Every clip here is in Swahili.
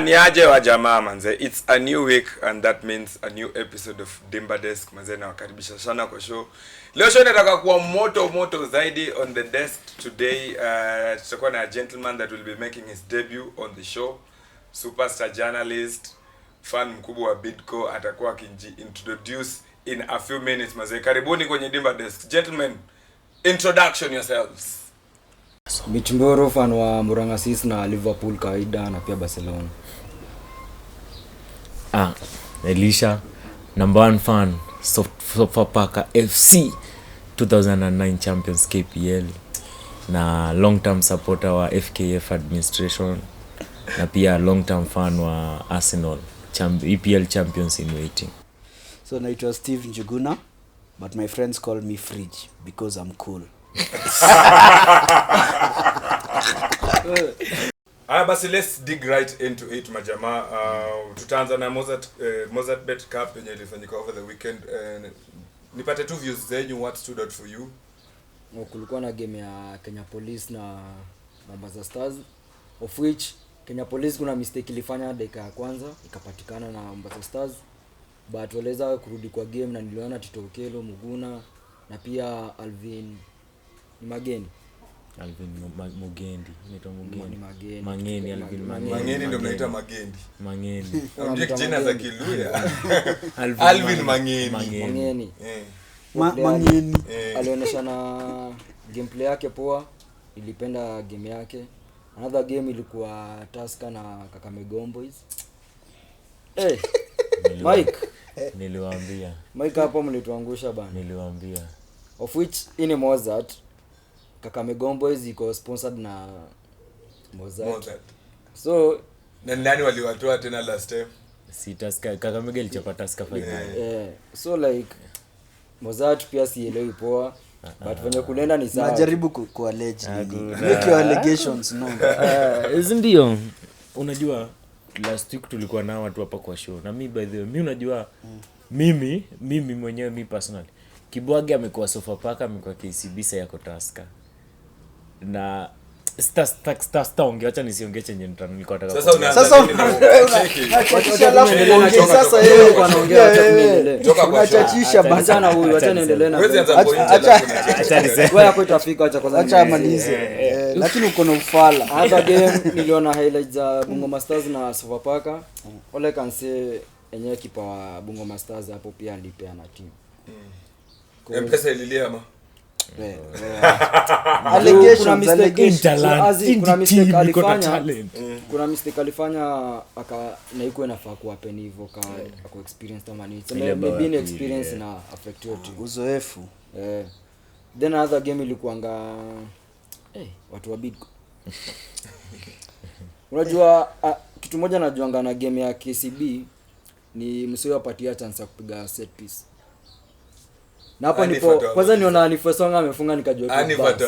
Niaje wa jamaa manze. It's a new week and that means a new episode of Dimba Desk manze, na wakaribisha sana kwa show. Leo show inataka kuwa moto zaidi. On the desk today tutakuwa na a gentleman that will be making his debut on the show. Superstar journalist, fan mkubwa wa Bidco, atakuwa introduce in a few minutes manze. Karibuni kwenye Dimba Desk. Gentlemen, introduction yourselves. Michumboro fan wa Murangasis na Liverpool kawaida na pia Barcelona. Elisha, number 1 fan Sofapaka FC 2009 champions KPL na long term supporter wa FKF administration na pia long term fan wa Arsenal EPL champions in waiting. So naitwa Steve Njuguna, but my friends call me Fridge because I'm cool. Basi let's dig right into it majama. Tutaanza na Mozart Bet Cup yenye ilifanyika over the weekend. Nipate tu views zenyu, what stood out for you? Kulikuwa na game ya Kenya Police na Mombasa Stars, of which Kenya Police kuna mistake ilifanya dakika ya kwanza ikapatikana na Mombasa Stars, but waliweza kurudi kwa game na niliona Tito Okelo, Muguna na pia Alvin Mugendi Mangeni ndio mnaita Magendi. Mangeni. Ndio jina za Kiluya. Alvin Mangeni. Mangeni. Alionyesha na gameplay yake poa, nilipenda game yake. Another game ilikuwa Tusker na Kakamega Boys. Mike niliwaambia. Mike hapo mlituangusha bana. Niliwaambia. Of which in Mozart Kakamega Boys iko sponsored na Mozart. So nani waliwatoa tena last time? Si Tusker, Kakamega ilichapa Tusker final. So like Mozart pia sielewi poa, but venye kulenda ni sawa. Najaribu ku-allege make your allegations no. Ndio. Unajua last week tulikuwa na watu hapa kwa show. Na mimi by the way, mimi unajua mimi mwenyewe personally Kibwage amekuwa Sofapaka, amekuwa KCB, sasa yako Tusker. Na star ungeacha nisiongee chenye nilikuwa nataka. Sasa sasa yeye anaongea acha kuendelea. Unachachisha bana huyu, acha niendelee na. Wewe hapo itafika, acha kwanza. Acha amalize. Lakini uko na ufala. Hata game niliona highlights za Bungoma Stars na Sofapaka. All I can say enyewe kipa wa Bungoma Stars hapo pia alipeana team. Mpesa ililia ama? Allegations kuna mistake alifanya na iko inafaa kuwa peni hivyo kwa experience kama ni maybe ni experience na affect your team, uzoefu. Then another game ilikuanga watu wa Bidco. Unajua kitu moja najuanga na game ya KCB ni msio apatia chance ya kupiga set piece. Na hapo ndipo kwanza niona Anifesonga amefunga nikajua Anifata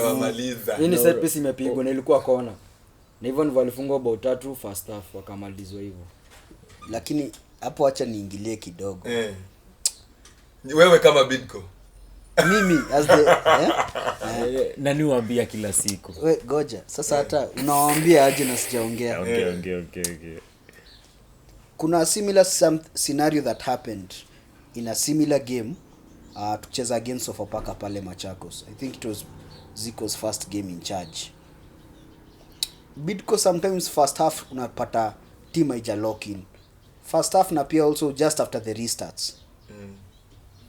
hii ni set piece imepigwa na ilikuwa kona. Na hivyo ndivyo walifungwa bao 3 first half wakamalizwa hivyo. Lakini hapo acha niingilie kidogo. Wewe kama Bidco. Mimi as the nani waambia kila siku. Wewe goja. Sasa hata unawaambia aje na sijaongea. Okay. Kuna a similar scenario that happened in a similar game. Tucheza against Sofapaka pale Machakos. I think it was Zico's first game in charge. Bidco sometimes first half unapata team haija lock in. First half na pia also just after the restarts.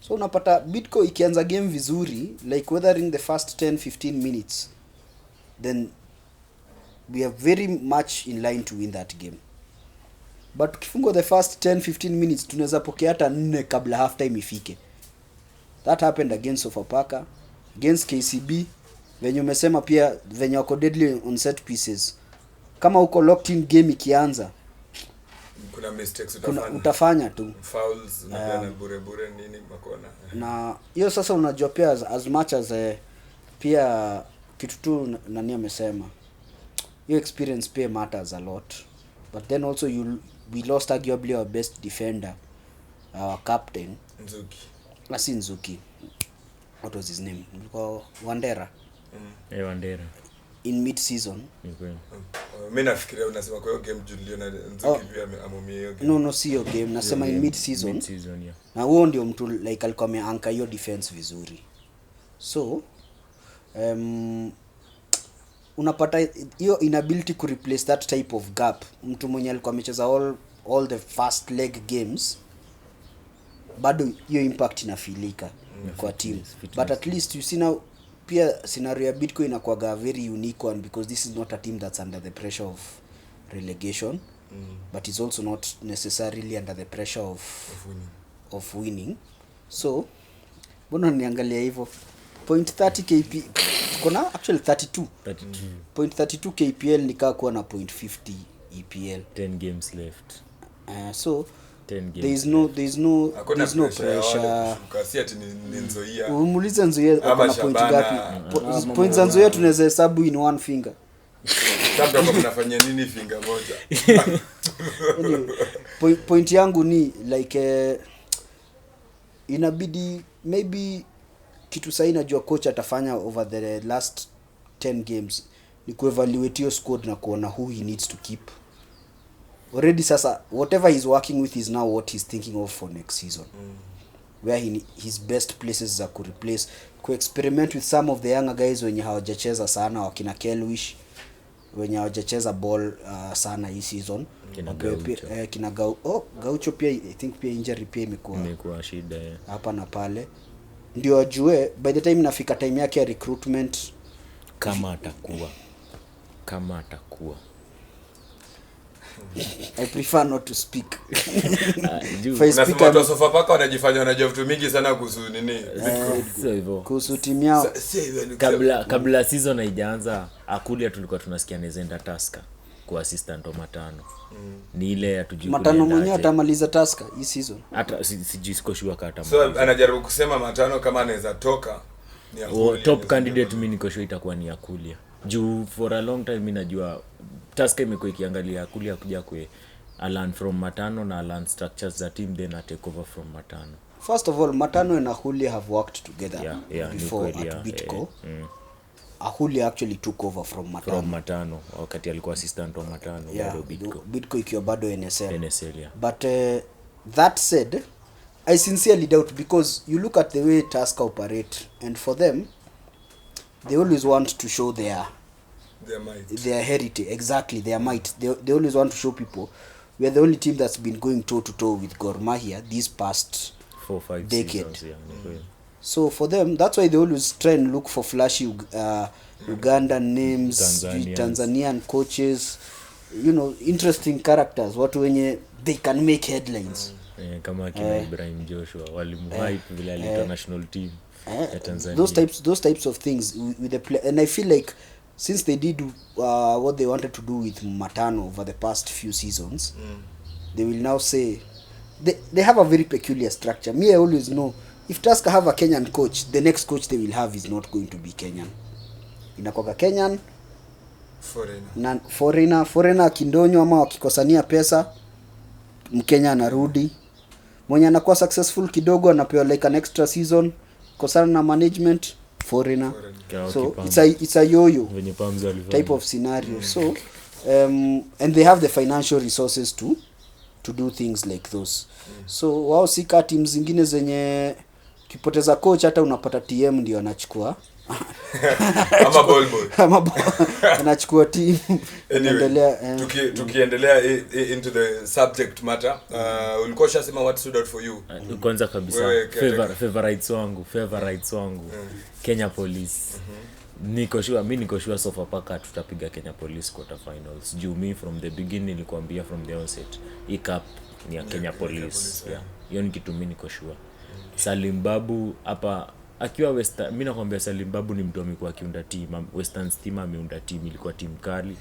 So unapata Bidco ikianza game vizuri, like whether in the first 10-15 minutes, then we are very much in line to win that game. But tukifungwa the first 10-15 minutes tunaweza pokea hata 4 kabla half time ifike. That happened against Sofapaka, against KCB. Venye umesema pia venye wako deadly on set pieces. Kama uko locked in game ikianza, kuna mistakes utafanya tu. Fouls na bure nini makona. Na hiyo sasa unajua pia as much as pia kitu tu nani amesema. Your experience pay matters a lot. But then also we lost arguably our best defender, our captain Nzuki. Nzuki. What was his name? Wandera. Wandera. In mid season. Mimi nafikiria unasema kwa hiyo game Julio na Nzuki pia amumia hiyo game. No sio game, nasema in mid season. Yeah. Na huo ndio mtu like alikuwa ameanka hiyo defense vizuri. So unapata hiyo inability ku replace that type of gap. Mtu mwenye alikuwa amecheza all the fast leg games, bado hiyo impact inafilika kwa team. But at least you see now pia scenario ya Bitcoin inakuwa very unique one, because this is not a team that's under the pressure of relegation, but is also not necessarily under the pressure of winning. So mbona niangalia hivyo point 30 KP kuna actually 32 point 32 KPL nikaa kuwa na point 50 EPL 10 games left. So 10 games there's no pressure. Kasi ati ni Nzoia. Umulize Nzoia kuna point ngapi? Points za Nzoia tunaweza hesabu in one finger. Sasa kama mnafanya nini finger moja? Anyway, point yangu ni like inabidi maybe kitu sahi najua coach atafanya over the last 10 games ni kuevaluate your squad na kuona who he needs to keep. Already sasa whatever he's working with is now what he's thinking of for next season. Where his best places za ku replace, ku experiment with some of the younger guys wenye hawajacheza sana, wakina Kelwish wenye hawajacheza ball sana hii season. Kina Gaucho pia I think pia injury pia imekuwa shida hapa na pale. Ndio ajue by the time inafika time yake ya recruitment kama atakuwa I prefer not to speak. Nasema watu wa Sofapaka wanajifanya wanajua vitu mingi sana kuhusu nini? Sio hivyo. Kuhusu timu yao. Kabla season haijaanza, Akulia tulikuwa tunasikia nezenda Tusker kwa assistant wa Matano. Ni ile atujui. Matano mwenyewe atamaliza Tusker hii season. Hata siko sure kama so anajaribu kusema Matano kama anaweza toka ni Akulia. Top candidate mimi niko sure itakuwa ni Akulia. Juu for a long time mimi najua Tusker imekuwa ikiangalia Akulia kuja learn from Matano na learn structures za team, then take over from Matano. First of all, Matano and Akulia have worked together before at Bitco. Ahuli actually took over from Matano wakati alikuwa assistant wa Matano bado Bitco ikiwa bado NSL. Yeah. But that said, I sincerely doubt, because you look at the way Tusker operate, and for them they always want to show their might, their heritage, exactly, their might. They always want to show people we are the only team that's been going toe to toe with Gor Mahia these past 4-5 decades. Seasons, So for them, that's why they always try and look for flashy Ugandan names, Tanzanian coaches, you know, interesting characters, watu wenye they can make headlines. Kama kina Ibrahim Joshua walimuhype vile alitoa national team ya Tanzania. Those types of things with the play, and I feel like since they did what they wanted to do with Matano over the past few seasons, they will now say they have a very peculiar structure. Me, I always know if Tusker have a Kenyan coach, the next coach they will have is not going to be Kenyan. Inakuwa Kenyan, foreigner kindonyo ama wakikosania pesa, Mkenya anarudi. Mwenye anakuwa successful kidogo anapewa like an extra season, kosana na management, foreigner. So it's a yo-yo type of scenario. So and they have the financial resources to do things like those. So wao sika teams zingine zenye kipoteza coach hata unapata TM ndio anachukua ama ball anachukua team. Tukiendelea into the subject matter, ulikuwa unasema what stood out for you? Kwanza kabisa favorites wangu Kenya Police. Niko sure Sofapaka tutapiga Kenya Police quarter finals. Juu me from the beginning nilikwambia from the onset hii cup ni ya Kenya Police. Hiyo ni kitu mimi niko sure. Salim Babu hapa akiwa Western, mimi nakwambia Salim Babu ni mtu amekuwa akiunda team. Western team ameunda team, ilikuwa team kali.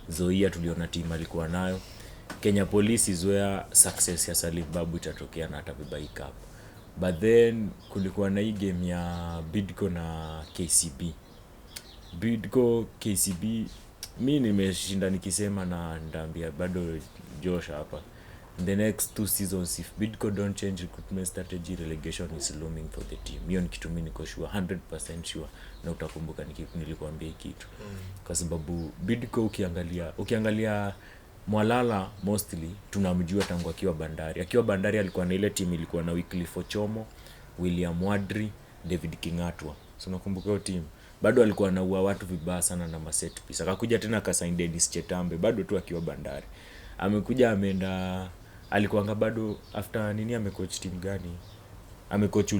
Zoia tuliona team alikuwa nayo. Kenya Police is where success ya Salim Babu itatokea na atabeba hii cup. But then kulikuwa na hii game ya Bidco na KCB. Bidco KCB mimi nimeshinda nikisema na ndaambia bado Josh hapa. the next 2 seasons if Bidco don't change recruitment strategy, relegation is looming for the team. Hiyo ni kitu mimi niko sure 100% sure, na utakumbuka nilikuambia hiki kitu. Kwa sababu Bidco ukiangalia Mwalala mostly tunamjua tangu akiwa Bandari alikuwa na ile team ilikuwa na Wycliffe Ochomo, William Wadri, David Kingatwa. So nakumbuka hiyo team bado alikuwa anaua watu vibaya sana na maset piece. Akakuja tena akasign Dennis Chetambe bado tu akiwa Bandari. Amekuja ameenda alikuwa bado after amecoach team gani? Amecoach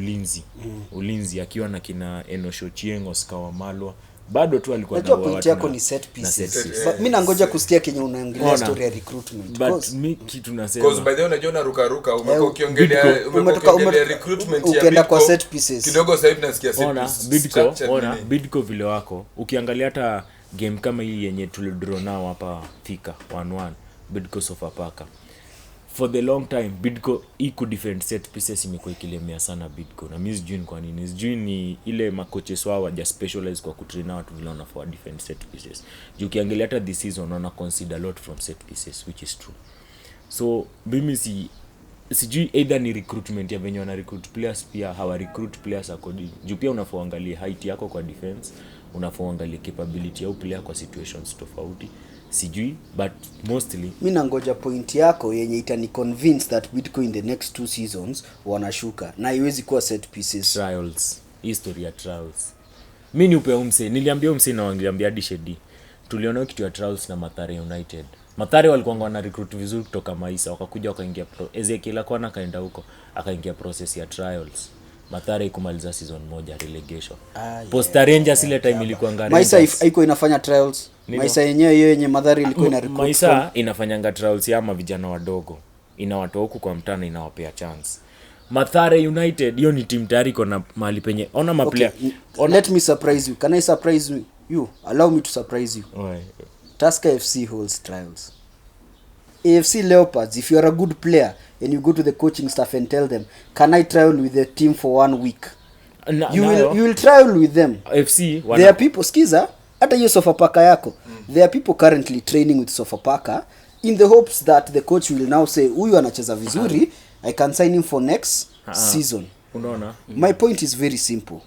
Ulinzi akiwa na kina Enosho Chiengo, Oscar Wamalwa. Bado tu alikuwa na point yako ni set pieces. Mimi nangoja kusikia kenye unaongelea story ya recruitment. But mimi kitu nasema because by the way unajua na ruka umekuwa ukiongelea recruitment ya ukienda kwa set pieces. Kidogo sasa hivi nasikia set pieces. Bidco vile wako. Ukiangalia hata game kama hii yenye tulidraw nao hapa Thika 1-1 Bidco Sofapaka. For the long time Bidco could defend set pieces imekuwa ikilemea sana Bidco. Na mimi sijui kwa nini. Sijui ni ile makoches wao waja specialize kwa kutrain watu vile wana for defend set pieces. Juu ukiangalia hata this season wana consider a lot from set pieces, which is true. So mimi sijui either ni recruitment ya venye wana recruit players, pia hawa recruit players according. Juu pia unafoangalia height yako kwa defense, unafoangalia capability ya player kwa situations tofauti. Sijui, but mostly mimi nangoja point yako yenye itani convince that Bidco in the next 2 seasons wanashuka na haiwezi kuwa set pieces. Trials, history ya trials. Mimi ni upe niliambia na wangliambia hadi Shedi. Tuliona kitu ya trials na Mathare United. Mathare walikuwa wana recruit vizuri kutoka Maisa, wakakuja wakaingia Ezekiel akaona akaenda huko akaingia process ya trials. Mathare ikumaliza season moja relegation. Posta Rangers ile time ilikuwa ngari. Maisa haiko inafanya trials. Maisa yenyewe hiyo yenye Mathare ilikuwa ina recruit. Maisa inafanyanga trials ya vijana wadogo. Inawatoa huku kwa mtana inawapea chance. Mathare United hiyo ni team tayari iko mahali penye. Ona maplayer. Let me surprise you. Can I surprise you? Allow me to surprise you. Why? Tusker FC holds trials. AFC Leopards, if you are a good player and you go to the coaching staff and tell them, can I trial with the team for 1 week? You will trial with them. FC there are people, skiza, hata hiyo Sofapaka yako. There are people currently training with Sofapaka in the hopes that the coach will now say, huyu anacheza vizuri, I can sign him for next season. Unaona? My point is very simple.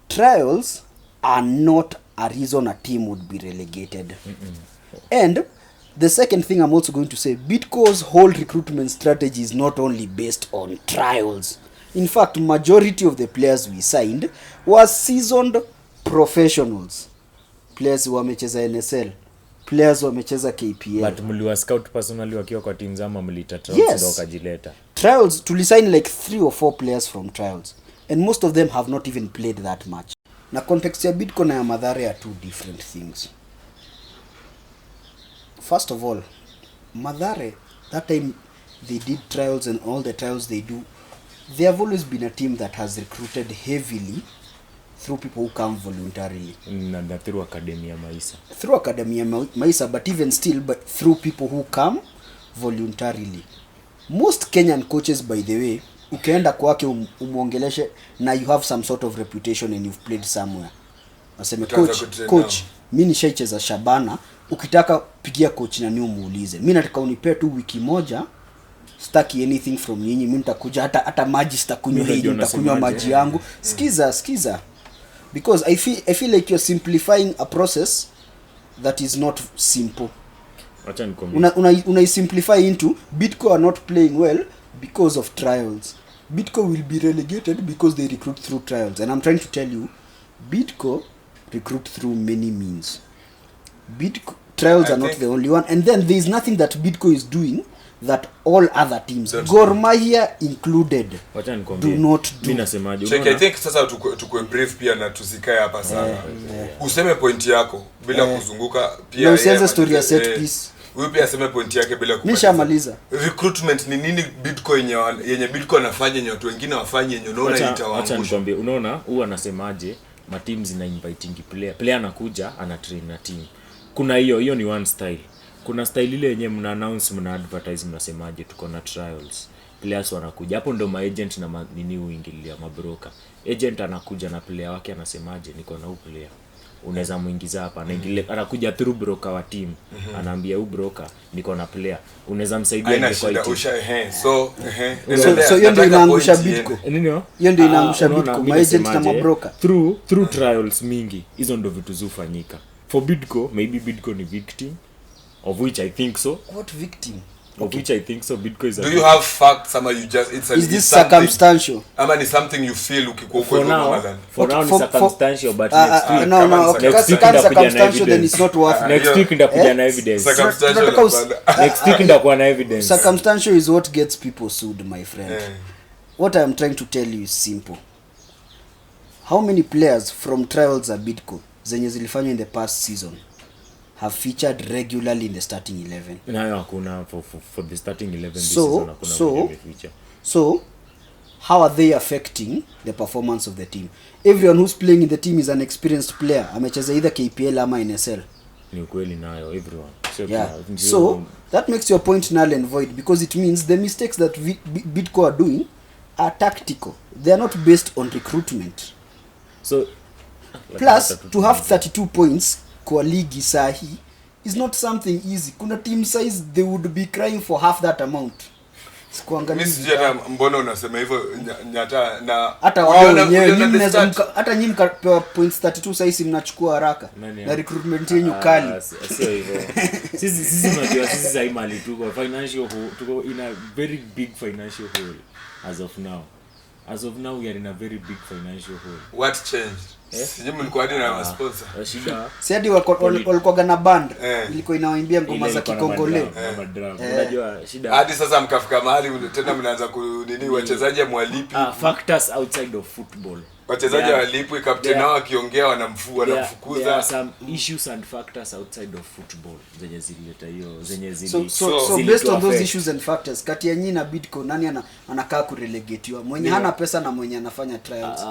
Trials are not a reason a team would be relegated. And the second thing I'm also going to say, Bidco's whole recruitment strategy is not only based on trials. In fact, majority of the players we signed was seasoned professionals. Players who wamecheza NSL, players who wamecheza KPL. But mliwa scout personally wakiwa kwa team zama mlita trials ndio wakajileta. Trials, tulisign like 3 or 4 players from trials. And most of them have not even played that much. Na context ya Bidco na ya Mathare are 2 different things. First of all, Mathare, that time they did trials and all the trials they do, they have always been a team that has recruited heavily through people who come voluntarily. Na through Academia Maisa. Through Academia Maisa, but even still, but through people who come voluntarily. Most Kenyan coaches, by the way, ukienda kwake umuongeleshe na you have some sort of reputation and you've played somewhere. Waseme coach, mimi nishaicheza Shabana, ukitaka pigia coach na ni umuulize. Mimi nataka unipe tu wiki moja, sitaki anything from nyinyi, mimi nitakuja hata maji sitakunywa hii, nitakunywa maji yangu. Skiza. Because I feel like you're simplifying a process that is not simple. Acha nikwambie. Una simplify into Bidco are not playing well because of trials. Bidco will be relegated because they recruit through trials. And I'm trying to tell you, Bidco recruit through many means. Bidco trials are not the only one. And then there is nothing that Bidco is doing that all other teams, Gor Mahia included, do not do. Mimi nasemaje? Check, I think sasa tukue brief pia na tusikae hapa sana. Useme point yako bila kuzunguka pia. Na usianze story ya set piece. Huyu pia aseme point yake bila kupata. Nishamaliza. Recruitment ni nini Bidco yenye Bidco anafanya yenye watu wengine wafanye yenye unaona itawaangusha. Acha nikwambie, unaona huyu anasemaje, ma teams zina inviting player anakuja ana train na team. Kuna hiyo ni one style. Kuna style ile yenye mna announce, mna advertise, mnasemaje tuko na trials. Players wanakuja. Hapo ndo maagent na nini uingilia mabroker. Agent anakuja na player wake anasemaje niko na huyu player. unaweza muingiza hapa anakuja through broker wa team anaambia huyu broker niko na player unaweza msaidia Haina kwa shida team. So hiyo ndio inaangusha Bidco. Nini Hiyo ndio inaangusha Bidco, mimi agent na nasemaje, mabroker. through trials mingi hizo ndo vitu zufanyika for Bidco. Maybe Bidco ni victim of which I think so. What victim? Of which I think so. Bidco is a do you have facts ama you just Is this circumstantial? ama ni something you feel ukikuwa for kwa now Ramadan? for now For- ni circumstantial but No, next week no, okay. Next week That's ndakuja na circumstantial, then it's not worth it. next week ndakuja na evidence Circumstantial tunataka hapana. next week ndakuwa na evidence Circumstantial is what gets people sued, my friend. Eh. What I am trying to tell you is simple. How many players from trials za Bidco zenye zilifanywa in the past season have featured regularly in the starting 11? nayo hakuna for the starting 11 this season hakuna mwenye feature. So how are they affecting the performance of the team? Everyone who's playing in the team is an experienced player. Amecheza either KPL ama NSL. Ni ukweli nayo everyone. Yeah. So that makes your point null and void, because it means the mistakes that Bidco are doing are tactical. They are not based on recruitment. so Plus to have 32 points kwa ligi sahi is not something easy. Kuna team size they would be crying for half that amount. Sikuangalia Mimi sijui hata mbona unasema hivyo nyata na hata wao wenyewe hata nyinyi mkapewa points 32 sasa mnachukua haraka na recruitment yenu kali. Sio hivyo. Sisi unajua sisi sasa mali tuko in a very big financial hole as of now. As of now we are in a very big financial hole. what changed? Sijui mlikuwa hadi na sponsor. Shida. Si hadi walikuwa na band ilikuwa inawaimbia ngoma za Kikongole. Unajua shida. Hadi sasa mkafika mahali tena mnaanza kunini wachezaji mwalipi. Factors outside of football. Wachezaji walipwi, captain nao akiongea wanamfukuza. There are some issues and factors outside of football zenye zilileta hiyo zenye zili. So based on those issues and factors, kati ya nyinyi na Bidco nani anakaa kurelegatiwa? Mwenye hana pesa na mwenye anafanya trials.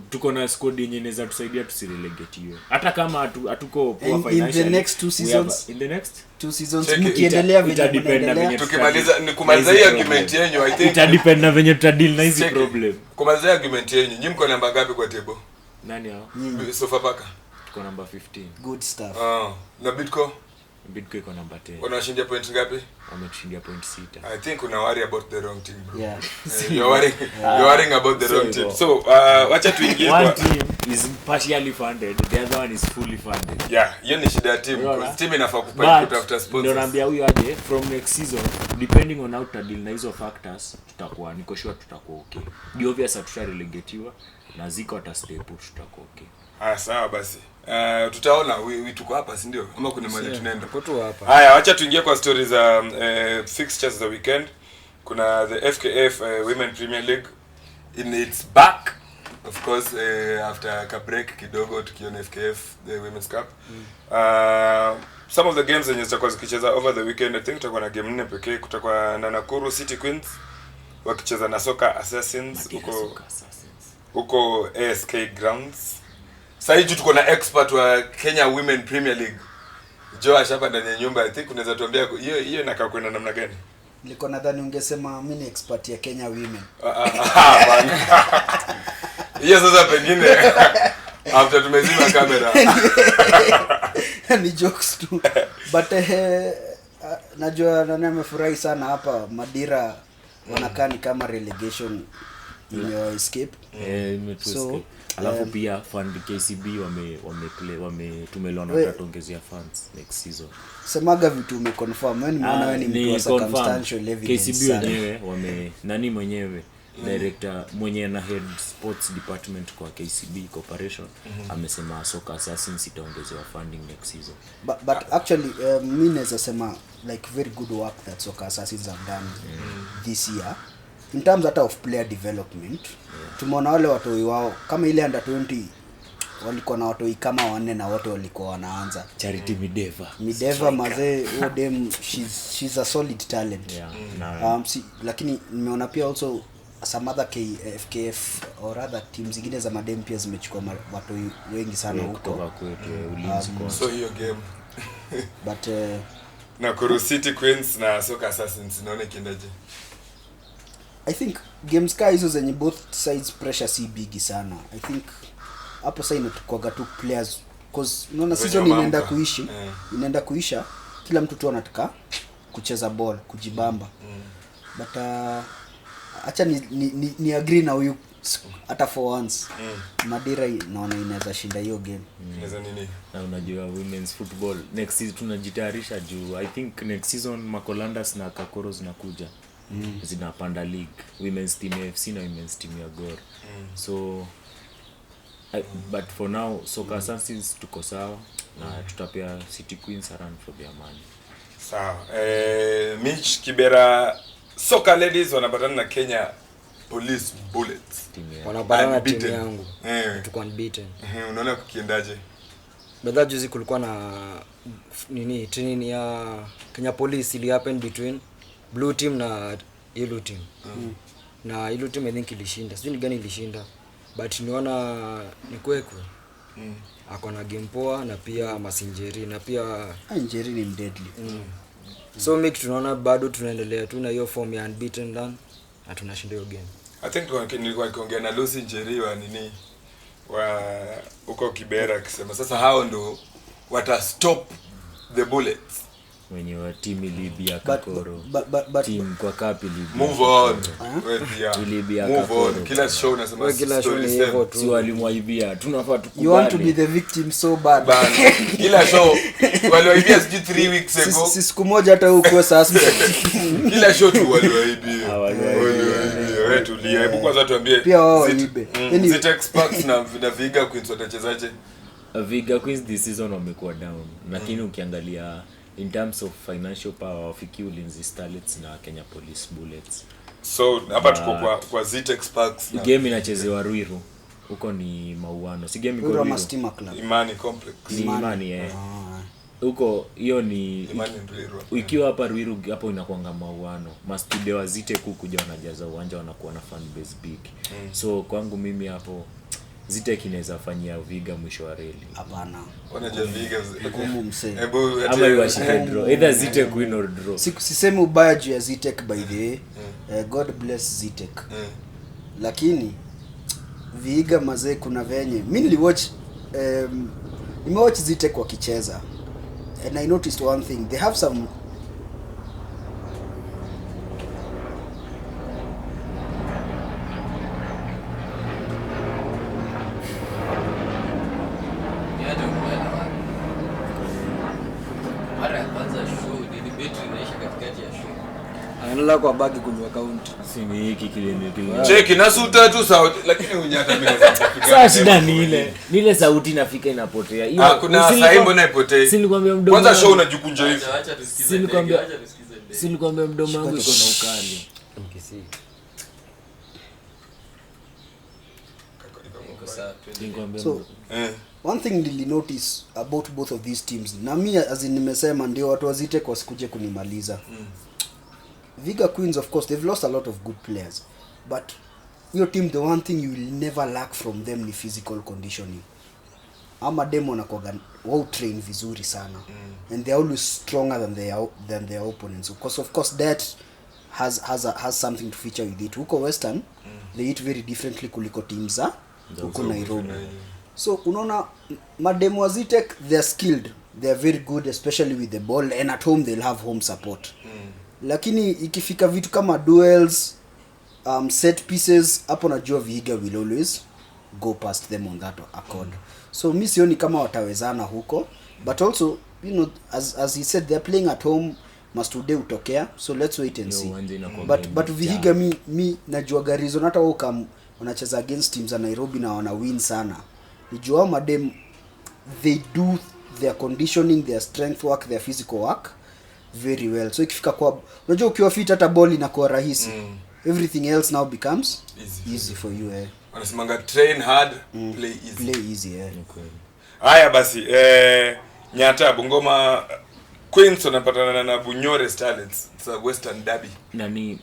Tuko na squad yenye inaweza tusaidia tusirelegatiwe. Hata kama hatuko poor financially. In the next 2 seasons. In the next 2 seasons mkiendelea venye tukimaliza ni kumaliza hii argument yenu, I think ita depend na venye tutadili na hizi problem. Kumaliza argument yenu, nyinyi mko namba ngapi kwa table? Nani hao? Sofa paka Tuko namba 15. good stuff. Na Bidco iko namba 10. wanashindia point ngapi? Wametushindia point 6. I think una worry about the wrong team, bro. Yeah. You're worrying about the wrong team. So wacha tuingie One kwa team is partially funded, the other one is fully funded. yeah, hiyo ni shida ya team, because team inafaa But kutafuta ndio sponsors. naambia huyu aje from next season depending on how to deal na hizo factors tutakuwa niko sure tutakuwa okay. Ni obvious tutarelegatewa na ziko hata step tutakuwa okay. Sawa basi. Tutaona tuko hapa si ndio? Ama kuna mahali tunaenda? Tuko hapa. Haya, acha tuingie kwa stories za fixtures za weekend. Kuna the FKF Women Premier League in its back. Of course, after a break kidogo tukiona FKF the Women's Cup. Some of the games zenye zitakuwa zikicheza over the weekend, I think tutakuwa na game 4 pekee. Kutakuwa na Nakuru City Queens wakicheza na Soccer Assassins huko ASK Grounds. Sasa hivi tuko na expert wa Kenya Women Premier League. Joash hapa ndani ya nyumba. I think unaweza tuambia hiyo inakaa kwenda namna gani? Niko nadhani ungesema mimi ni expert ya Kenya Women. Bana. Hiyo sasa pengine after tumezima kamera. Ni jokes tu. But najua nani amefurahi sana hapa Madira wanakaa ni kama relegation escape. So alafu pia fund KCB tumelona tutaongezea funds next season. Semaga vitu umeconfirm. Wewe nimeona wewe ni mtu wa circumstantial evidence. KCB wenyewe nani mwenyewe director mwenye na head sports department kwa KCB Corporation amesema Soccer Assassins itaongezewa funding next season. But actually mimi naweza sema like very good work that Soccer Assassins have done this year in terms of player development. Tumeona wale watoi wao kama ile under 20 walikuwa na watoi kama 4 na wote walikuwa wanaanza. Charity Mideva mazee dem she's a solid talent. Lakini nimeona pia also some other FKF or other teams zingine za madem pia zimechukua watoi wengi sana huko kwetu ulinzi kwa. So hiyo game but Nakuru City Queens na Soccer Assassins naona kiendaje? I think games ka hizo zenye both sides pressure si big sana. I think hapo sasa inatukwaga tu players cause unaona Wenye season inaenda wameamka. kuishi inaenda kuisha, kila mtu tu anataka kucheza ball, kujibamba. But acha ni agree na huyu hata for once Madira naona inaweza shinda hiyo game. Inaweza nini? Na unajua women's football next season tunajitayarisha juu I think next season Makolandas na Kakoro zinakuja. Zinapanda league, women's team ya FC na women's team ya Gor. So but for now Soccer Suns tuko sawa na tutapea City Queens a run for their money. Sawa. Mitch Kibera, Soccer Ladies wanapatana na Kenya Police Bullets. Wanapatana na timu Unbeaten. yangu. Tuko unbeaten. Unaona kukiendaje? Badala juzi kulikuwa na training ya Kenya Police ili happen between blue team na yellow team. Na yellow team I think ilishinda. Sijui ni gani ilishinda. But niona ni Kwekwe. Ako na game poa na pia Masinjeri na pia Injury ni deadly. So mix tunaona bado tunaendelea tu na hiyo form ya unbeaten run na tunashinda hiyo game. I think nilikuwa nikiongea na Lucy Njeri wa nini wa uko Kibera akisema sasa hao ndo wata stop the bullets. Wenye wa team Libya Kakoro. But Team kwa kapi Libya. Move on. Libya Move Kakoro. on. Kila show nasema Kila show ni story hivyo same. Si walimwaibia, tunafaa tukubali. you want to be the victim so bad. Kila show waliwaibia sijui 3 weeks ago. Si siku moja hata ukuwe suspect. Kila show tu waliwaibia. Waliwaibia. Wewe tulia. Hebu kwanza tuambie. Pia wao waibe. Zitex Sparks na Viga Queens watachezaje? Viga Queens this season wamekuwa down. Lakini ukiangalia in terms of financial power wafiki Ulinzi Starlets na Kenya Police Bullets. So hapa tuko kwa Zitex Sparks na Game inachezewa Ruiru. Huko ni Mauano. Si game iko Ruiru Ruiru. Stima Club. Imani Complex. Ni Imani huko hiyo ni Imani Ruiru. ikiwa hapa Ruiru hapo inakuanga Mauano. Mastudio wa Zitex kuja wanajaza uwanja wanakuwa na fan base big. So kwangu mimi hapo Zitex inaweza fanyia Viga mwisho wa reli. Hapana. Wanaja Viga. Ngumu msee. Hebu Ama iwashike draw. Either Zitex win or draw. Sisemi ubaya juu ya Zitek by the way. God bless Zitek. Lakini Viga mazee kuna venye. Mimi nimewatch Zitek wakicheza. And I noticed one thing. They have some Anaenda kwa bagi kunywa account. Si ni hiki kile. Cheki na suta tu sauti lakini unyata meza kufika. Sasa shida ni ile. Ni ile sauti inafika inapotea. Hiyo Kuna saa mbona ipotei? Si nilikwambia mdomo. Kwanza show unajikunja hivi. Si nilikwambia mdomo wangu iko na ukali. so one thing nili notice about both of these teams. Na mimi as in nimesema ndio watu wa Zitek wasikuje kunimaliza. Viga Queens of course they've lost a lot of good players. But your team the one thing you will never lack from them ni physical conditioning. Ama demo na kwa wow train vizuri sana. And they are always stronger than their opponents. Because of course that has something to feature with it. Huko Western they eat very differently kuliko teams za huko Nairobi. So unaona mademo wa Zitek they are skilled. They are very good especially with the ball and at home they'll have home support. Lakini ikifika vitu kama duels, set pieces, hapo najua Vihiga will always go past them on that accord. So mi sioni kama watawezana huko, but also you know as he said they're playing at home, must today utokea, so let's wait and see. But Vihiga mi najua garizo hata wao kama wanacheza against teams za Nairobi na wana win sana. Nijua madem they do their conditioning, their strength work, their physical work very well. So ikifika kwa unajua ukiwa fit hata ball inakuwa rahisi. Everything else now becomes easy for you. Wanasemanga train hard, play easy. Haya basi Nyata Bungoma Queens wanapatana na Bunyore Starlets za Western Derby. Nani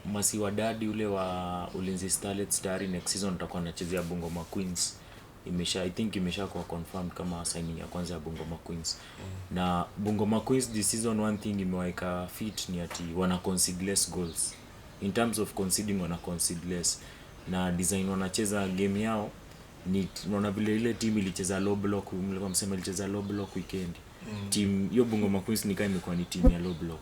Masi Wadadi ule wa Ulinzi Starlets tayari next season tutakuwa anachezea Bungoma Queens. I think imeshakuwa confirmed kama signing ya kwanza ya Bungoma Queens. Na Bungoma Queens this season one thing imeweka fit ni ati wana concede less goals. In terms of conceding wana concede less. Na design wanacheza game yao ni unaona vile ile team ilicheza low block, mlikuwa msema ilicheza low block weekend. Team hiyo Bungoma Queens ni kama imekuwa ni team ya low block.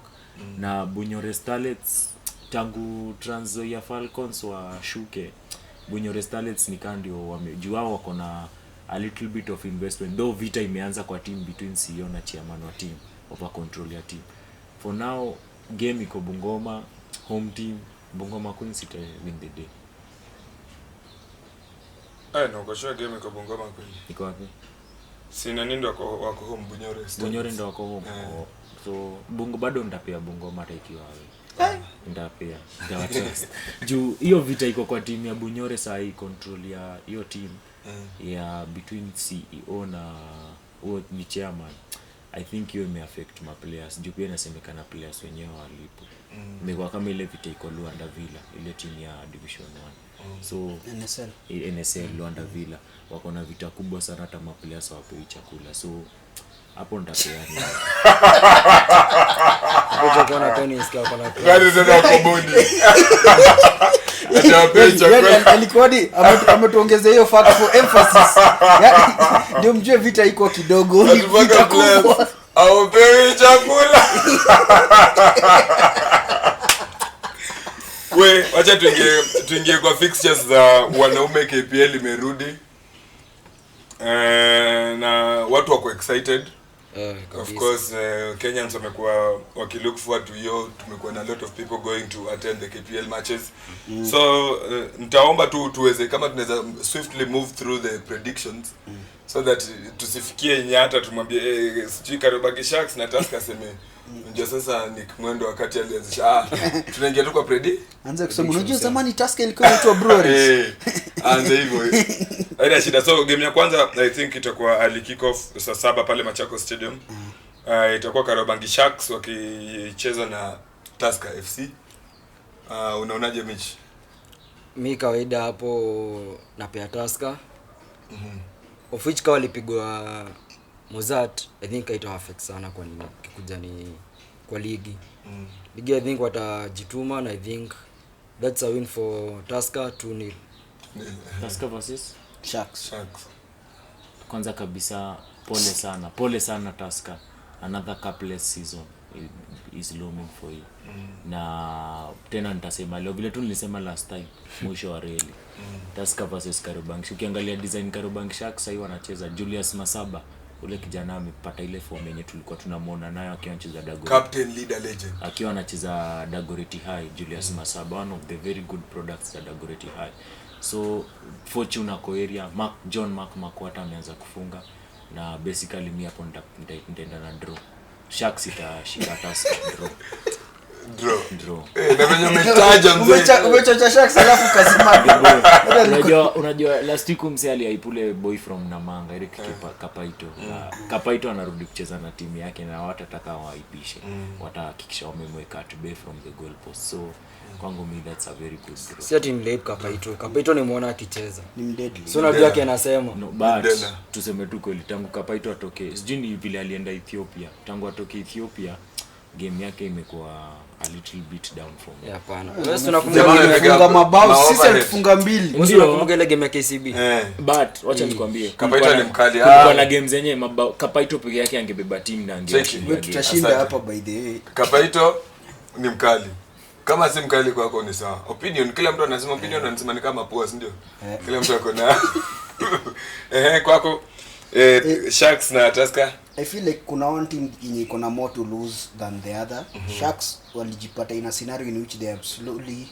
Na Bunyore Starlets tangu Trans Nzoia Falcons wa shuke, Bunyore Starlets ni ndio wamejua wako na a little bit of investment, though vita imeanza kwa team between CEO na chairman wa team over control ya team. For now game iko Bungoma, home team Bungoma Queens ita win the day. No, kwa sure game iko Bungoma kweli. Iko wapi? Sina nini wako home Bunyore. Bunyore ndio wako home. So Bungo bado ndapea Bungoma hata ikiwa wewe. Ndapea. Ndawatrust. Juu hiyo vita iko kwa team ya Bunyore saa hii, control ya hiyo team ya between CEO na huo ni chairman. I think hiyo imeaffect ma players. Juu pia inasemekana players wenyewe walipo. Imekuwa kama ile vita iko Luanda Villa, ile team ya Division 1. So NSL Luanda Villa wako na vita kubwa sana, hata ma players hawapewi chakula. So hapo ndapeani. Ngoja kuona tennis kwa kuna. Gari zina koboni. Atapewa chakula. Alikuwa ametuongezea hiyo fact for emphasis. Ndio mjue vita iko kidogo, ni vita kubwa. Hawapewi chakula. Wacha tuingie kwa fixtures za wanaume. KPL imerudi. Na watu wako excited. Of course Kenyans wamekuwa wakilook forward to hiyo. Tumekuwa na a lot of people going to attend the KPL matches. So nitaomba tu tuweze kama tunaweza swiftly move through the predictions so that tusifikie nyata tumwambie sijui Kariobangi Sharks na Tusker seme ndio sasa ni mwendo wakati alianzisha tunaingia tu kwa anza kusema unajua zamani Tusker ilikuwa inaitwa Breweries. Anza hivyo. Haina shida. So game ya kwanza I think itakuwa early kick off saa 7 pale Machako Stadium. Itakuwa Kariobangi Sharks wakicheza na Tusker FC. Unaonaje mechi? Mimi kawaida hapo napea Tusker. Of which walipigwa Mozart, I think ita affect sana kwa nini kikuja ni kwa ligi. Ligi I think watajituma na I think that's a win for Tusker 2-0. Tusker versus Sharks. Kwanza kabisa pole sana Tusker. Another cupless season is looming for you. Na tena nitasema leo vile tu nilisema last time mwisho wa reli. Tusker versus Kariobangi. Ukiangalia design Kariobangi Sharks sasa wanacheza Julius Masaba, ule kijana amepata ile form yenye tulikuwa tunamuona nayo akiwa anacheza Dagoretti. Captain leader legend. Akiwa anacheza Dagoretti High, Julius Masaba, one of the very good products ya Dagoretti High. So Fortune ako area, John Mark Makwata ameanza kufunga na basically mimi hapo nitaenda na draw. Sharks itashika Tusker draw. Na venye umetaja mzee. Umechocha Sharks alafu kazima. Unajua last week msali aipule boy from Namanga Eric Kapaito. Kapaito anarudi kucheza na timu yake na watataka waipishe. Watahakikisha wamemweka at bay from the goal post. So kwangu mimi that's a very good draw. Sio team late Kapaito nimeona akicheza. Ni deadly. So unajua yake anasema. No, but tuseme tu kweli tangu Kapaito atoke. Sijui ni vile alienda Ethiopia. Tangu atoke Ethiopia game yake imekuwa a little bit down from. Hapana. Wewe tunafunga mabao sisi tufunga 2. Wewe unakumbuka ile game ya KCB. But wacha nikwambie Kapaito ni mkali. Kwa na game zenye mabao Kapaito peke yake angebeba team na wewe tutashinda hapa by the way. Kapaito ni mkali. Kama si mkali kwako ni sawa. Opinion kila mtu anasema opinion anasema ni kama poa, si ndio? Kila mtu ako na kwako Sharks na Tusker. I feel like kuna one team yenye iko na more to lose than the other. Sharks walijipata in a scenario in which they are slowly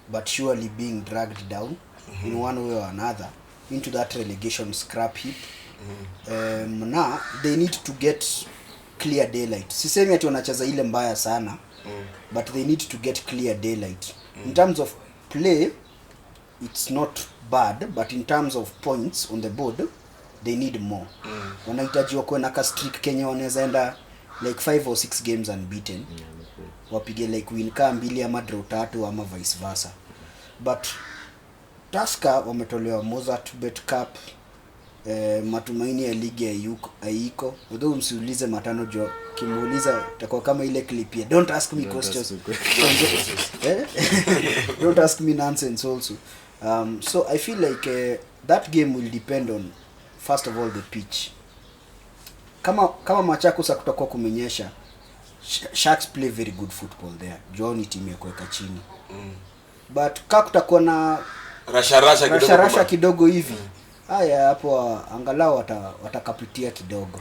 but surely being dragged down in one way or another into that relegation scrap heap. Now they need to get clear daylight. Sisemi ati wanacheza ile mbaya sana, but they need to get clear daylight. In terms of play, it's not bad, but in terms of points on the board, they need more. Wanahitaji wakuwe na ka streak Kenya wanaweza enda like 5 or 6 games unbeaten. Wapige like win ka 2 ama draw 3 ama vice versa. But Tusker wametolewa Mozart Bet Cup. Matumaini ya ligi ya haiko. Although msiulize Matano jo, kimuuliza itakuwa kama ile clip ya don't ask me questions. Don't ask me nonsense also. So I feel like that game will depend on, first of all, the pitch. Kama Machakos kutakuwa kumenyesha, Sharks play very good football there. Johnny team ya kuweka chini. But kama kutakuwa na rasha kidogo hivi, haya hapo angalau watakapitia kidogo.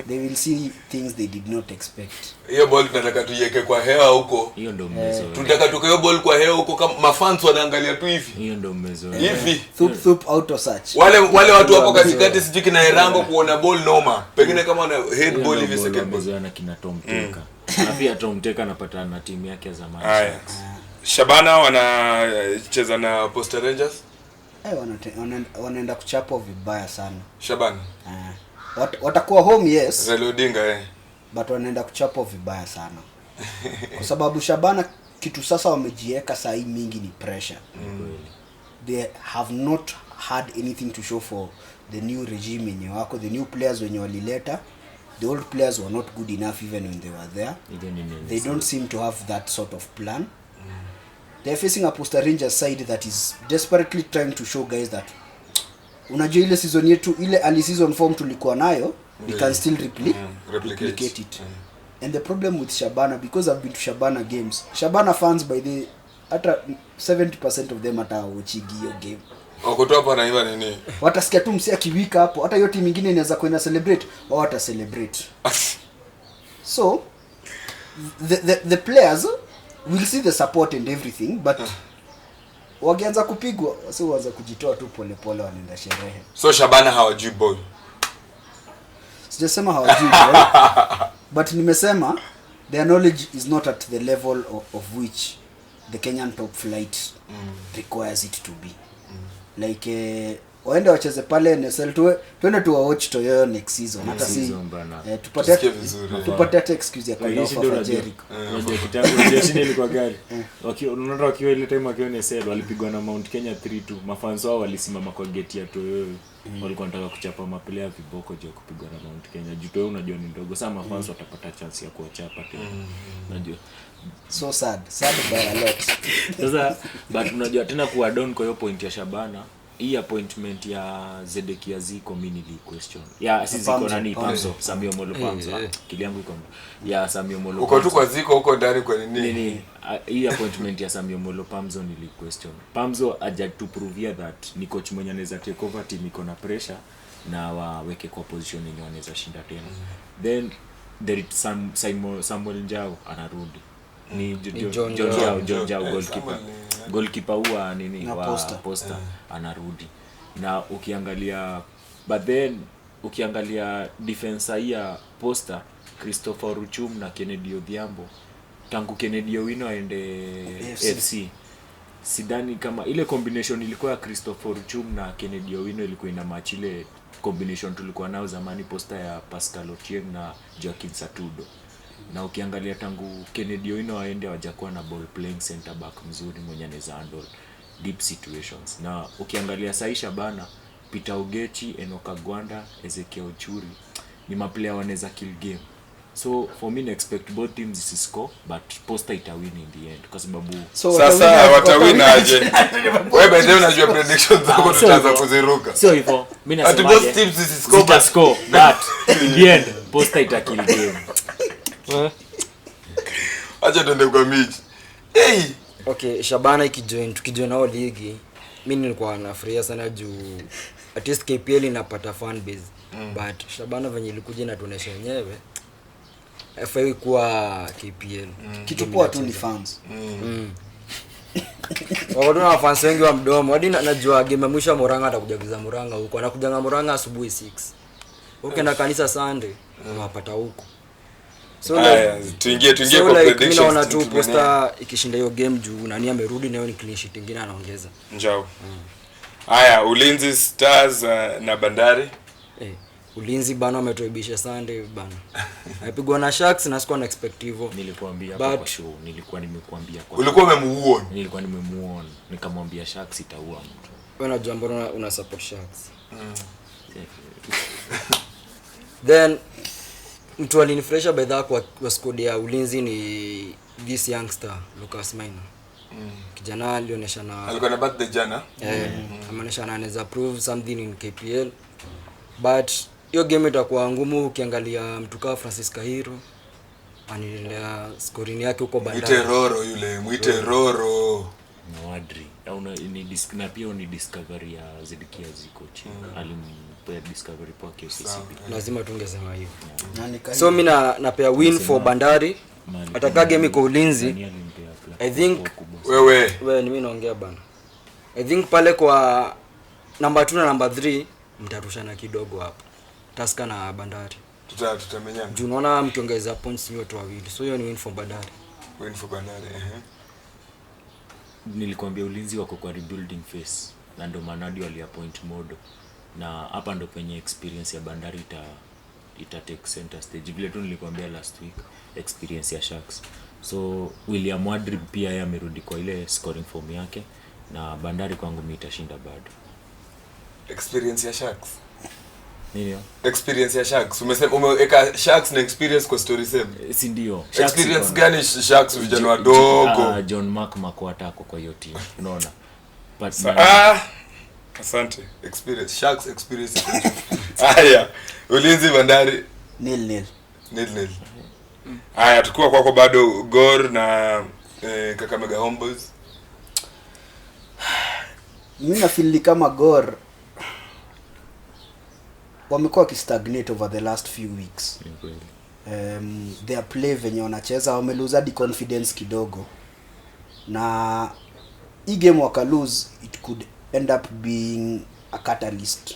They will see things they did not expect. Hiyo ball tunataka tuiweke kwa hewa huko. Hiyo ndio mmezo. Tunataka tuke hiyo ball kwa hewa huko, kama mafans wanaangalia tu hivi. Hiyo ndio mmezo. Hivi. Thup auto search. Wale watu hapo katikati sijui kina Erango kuona ball noma. Pengine kama na head ball hivi second ball na kina Tom Teka. Na pia Tom Teka anapata na timu yake ya zamani. Shabana wanacheza na Posta Rangers. Wanaenda kuchapwa vibaya sana. Shabana. Watakuwa home, yes. Relodinga But wanaenda kuchapwa vibaya sana. Kwa sababu Shabana kitu sasa wamejiweka saa hii mingi ni pressure. They have not had anything to show for the new regime yenye wako, the new players wenye walileta. The old players were not good enough even when they were there. They don't seem to have that sort of plan. They're facing a Posta Rangers side that is desperately trying to show guys that unajua ile season yetu, ile early season form tulikuwa nayo, we can still replicate it. And the problem with Shabana, because I've been to Shabana games, Shabana fans by the hata 70% of them hata watchigi hiyo game. Wakotoa hapa na hiva nini? Watasikia tu msia kiwika hapo, hata hiyo team nyingine inaweza kwenda celebrate, wao wata celebrate. So the players will see the support and everything, but wakianza kupigwa sio waanza kujitoa tu pole pole, wanaenda sherehe. So Shabana hawajui ball. Sijasema hawajui ball, but nimesema their knowledge is not at the level of which the Kenyan top flight requires it to be. Like waende wacheze pale NSL, tuende tu watch Toyo next season, hata si tupate excuse ya kwenda kwa Jericho. Unajua kitambo jeshi ilikuwa gari. Unaona wakiwa ile time wakiwa NSL walipigwa na Mount Kenya 3-2. Mafans wao walisimama kwa gate ya Toyo. Walikuwa wanataka kuchapa maplayer viboko je kupigwa na Mount Kenya. Toyo unajua ni ndogo. Sasa mafans watapata chance ya kuwachapa tena. Unajua so sad by a lot. Sasa but unajua tena kuwa down kwa hiyo point ya Shabana. Hii appointment ya Zedekia Ziko mini question. Ya sisi ziko nani Pamzo, Samio Molo Pamzo. Kiliangu iko. Ya Samio Molo. Uko tu kwa Ziko huko ndani kwa nini? Nini? Hii appointment ya Samio Molo Pamzo nili question. Pamzo aja to prove that ni coach mwenye anaweza take over team iko na pressure na waweke kwa position yenye wanaweza shinda tena. Then there is Samuel Njao anarudi. Ni John Jao goalkeeper huwa nini wa Posta anarudi. Na ukiangalia but then ukiangalia defense hii ya Posta, Christopher Ruchum na Kennedy Odhiambo, tangu Kennedy Owino aende FC sidani kama ile combination ilikuwa ya Christopher Ruchum na Kennedy Owino ilikuwa ina match ile combination tulikuwa nao zamani Posta ya Pascal Otieng na Joaquin Satudo. Na ukiangalia tangu Kennedy Owino aende hawajakuwa na ball playing center back mzuri mwenye anaweza handle deep situations. Na ukiangalia Saisha Bana, Peter Ogechi, Enoka Gwanda, Ezekiel Ochuri ni maplayer wanaweza kill game. So for me, I expect both teams to score, but Posta ita win in the end kwa sababu sasa watawin aje. Wewe bado unajua predictions zako tutaanza kuziruka. Sio hivyo. Mimi nasema both teams score but in the end Posta ita kill game. Acha tuende kwa mechi. Okay, Shabana tukijoin nao ligi, mimi nilikuwa nafurahia sana juu at least KPL inapata fan base. But Shabana venye ilikuja na tuonesha wenyewe FA kuwa KPL. Kitu poa tu ni fans. Wakona fans wengi wa mdomo. Hadi najua game mwisho Moranga atakujagiza Moranga huko. Anakujanga Moranga asubuhi 6. Ukienda kanisa Sunday unapata huko. So tuingie kwa predictions. Mimi naona tu Posta ikishinda hiyo game juu nani amerudi na hiyo ni clean sheet nyingine anaongeza. Njao. Haya, Ulinzi Stars na Bandari. Ulinzi bana ametoibisha Sunday bana. Amepigwa na Sharks na sikuwa na expect hivyo. Nilikwambia kwa show, nilikuwa nimekuambia kwa. Ulikuwa umemuona? Nilikuwa nimemuona. Nikamwambia Sharks itaua mtu. Wewe unajua mbona una support Sharks? Then mtu alinifresha by that kwa squad ya Ulinzi ni this youngster Lucas Maina. Kijana alionyesha na alikuwa na birthday jana. ameonyesha na anaweza prove something in KPL, but hiyo game itakuwa ngumu ukiangalia mtu kama Francis Kahiro anaendelea scoring yake huko Bandari. Mwite Roro Mwadri au na pia ni discovery ya Zedekia Zikochi. Alimpea discovery kwa KCB. Lazima tungesema hivyo. So mimi napea win for Bandari. Ataka game iko ulinzi. I think wewe ni mimi naongea bana. I think pale kwa number 2 na number 3 mtarushana kidogo hapo. Tusker na Bandari. Tutamenyana. Juu unaona mkiongeza points yote wawili. So hiyo ni win for Bandari. Nilikwambia ulinzi wako kwa rebuilding phase na ndo Manadi waliappoint Modo, na hapa ndo penye experience ya Bandari ita take center stage. Vile tu nilikwambia last week experience ya Sharks. So William Mwadri pia yeye amerudi kwa ile scoring form yake, na Bandari kwangu mimi itashinda bado. Experience ya Sharks. Ndio. Experience ya Sharks. Umeweka Sharks na experience kwa story same. Si ndio? Experience gani Sharks vijana wadogo? John Mark Makwata ako kwa hiyo team. Unaona? But asante. Experience Sharks experience. Haya. Ulinzi Bandari 0-0. Haya, tukua kwako bado Gor na Kakamega Homeboys. Mimi na feel kama Gor wamekuwa kistagnate over the last few weeks. Their play venye wanacheza wameluza di confidence kidogo, na hii game waka lose, it could end up being a catalyst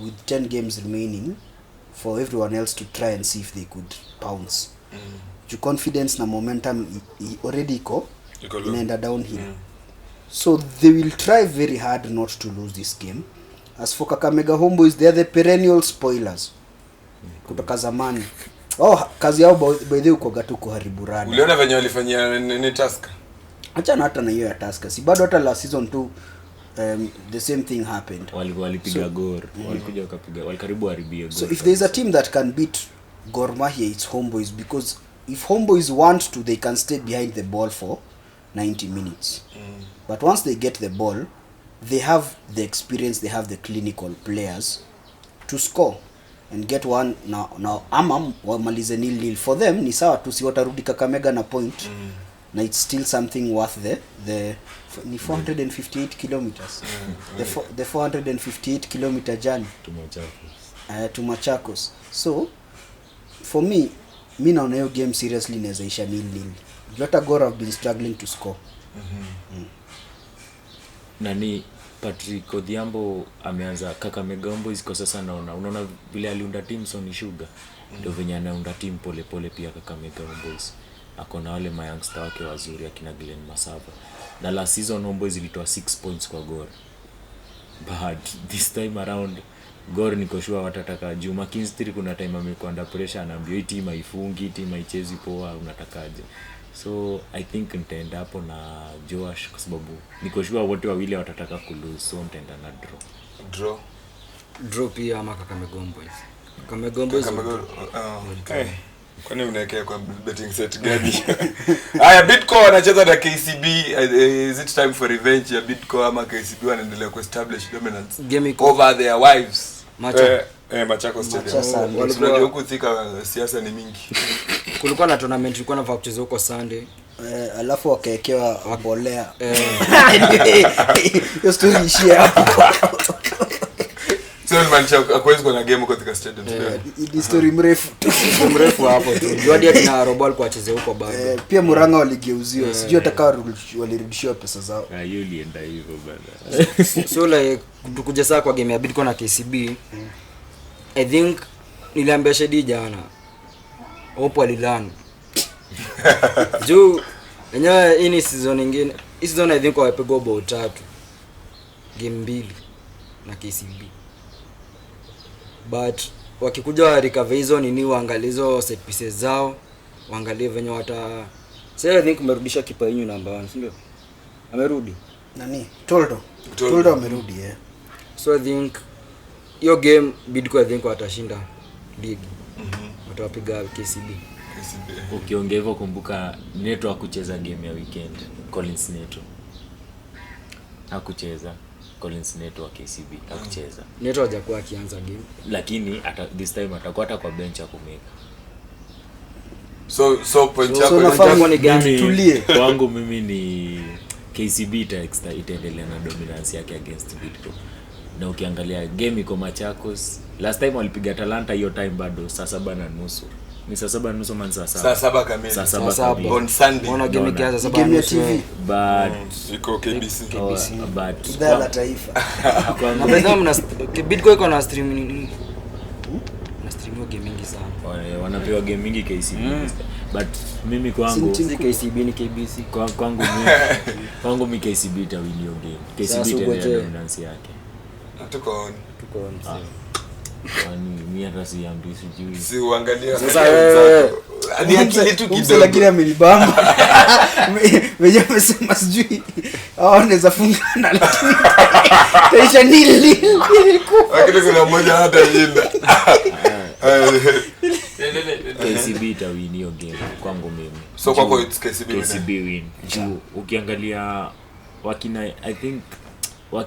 with 10 games remaining for everyone else to try and see if they could pounce. Your confidence na momentum already inaenda downhill. So they will try very hard not to lose this game. As for Kakamega Homeboys, they are the perennial spoilers kutoka zamani. Kazi yao by the way uko tu kuharibu rada. Uliona venye walifanyia ni Tusker? Achana hata na hiyo ya Tusker. Si bado hata last season 2 the same thing happened. Walipiga Gor, walikuja wakapiga, walikaribu haribia Gor. So if there is a team that can beat Gor Mahia, it's Homeboys, because if Homeboys want to, they can stay behind the ball for 90 minutes. But once they get the ball, they have the experience, they have the clinical players to score and get one. Now ama wamalize 0-0 for them ni sawa tu, si watarudi Kakamega na point. Na it's still something worth the 458 kilometers. The 458 kilometer journey to Machakos. So for me naona hiyo game seriously inaweza isha 0-0. Jota Gor have been struggling to score. Nani Patrick Odhiambo ameanza Kakamega Homeboys kwa sasa, unaona vile aliunda team Sony Sugar ndio venye anaunda team pole pia Kakamega Homeboys. Akona wale youngster wake wazuri akina Glenn Masaba, na last season Homeboys ilitoa 6 points kwa Gor, but this time around Gor niko sure watataka Juma Kinstri. Kuna time amekuwa under pressure, anaambia hii team haifungi, team haichezi poa, unatakaje? So I think nitaenda hapo na Joash kwa sababu niko sure wote wawili watataka kulose, so nitaenda na draw pia ama Kakamega Homeboys. Kakamega Homeboys. Kwani unaekea kwa betting set gani? Haya, Bidco wanacheza na KCB. Is it time for revenge ya Bidco ama KCB wanaendelea ku establish dominance over their wives? Machakos Stadium. Walikuwa huko thika, siasa ni mingi. Kulikuwa na tournament ilikuwa na kucheza huko Sunday. Alafu wakaekewa wabolea. Hiyo story ishia hapo. So Manchester akwezi kuna game katika stadium today. Ni story mrefu hapo tu. Jodi akina Robal kwa acheze huko bado. Pia Muranga waligeuziwa. Sijui atakao walirudishiwa pesa zao. Hiyo ilienda hivyo bana. So like tukuje sasa kwa game ya Bidco na KCB. I think niliambia Shedi jana. Opo alilan. Juu enyewe hii ni season nyingine. Hii season I think wapigwa bao 3. Game 2 na KCB. But wakikuja wa recover hizo nini, waangalizo set pieces zao, waangalie venye wata. Sasa I think umerudisha kipa yenu number 1, si ndio? Amerudi. Nani? Toldo amerudi So I think hiyo game Bidco I think watashinda league. Watawapiga KCB. Ukiongea hivyo kumbuka Neto hakucheza game ya weekend. Collins Neto hakucheza. Collins Neto wa KCB hakucheza. Neto hajakuwa akianza game. Lakini this time atakuwa hata kwa bench ya kumeka. So point yako nafahamu ni gani? Tulie. Kwangu mimi ni KCB itaendelea na dominance yake against Bidco. Na ukiangalia game iko Machakos, last time walipiga Talanta hiyo time bado saa 7:30. Ni saa 7:30 man saa 7. Saa 7 kamili. Saa 7 kamili. On Sunday. Mbona game ikianza saa 7 Game ya TV. But iko KBC. But Idhaa la taifa. Na bado mna Bidco iko na stream nini? Na stream hiyo game mingi sana. wanapewa game mingi KCB. But mimi kwangu Si KCB ni KBC. kwangu mi KCB itawin hiyo game. KCB itaendelea dominance yake. Tuko on. Kwani mimi hata siambii sijui. Si uangalia Sasa ni akili tu kidogo. Lakini amenibamba. Wewe umesema sijui. Anaweza fungana lakini. Taisha nili. Lakini kuna mmoja hata yinda. KCB itawin hiyo game kwangu mimi. So kwako it's KCB win. KCB win. Ukiangalia wakina I think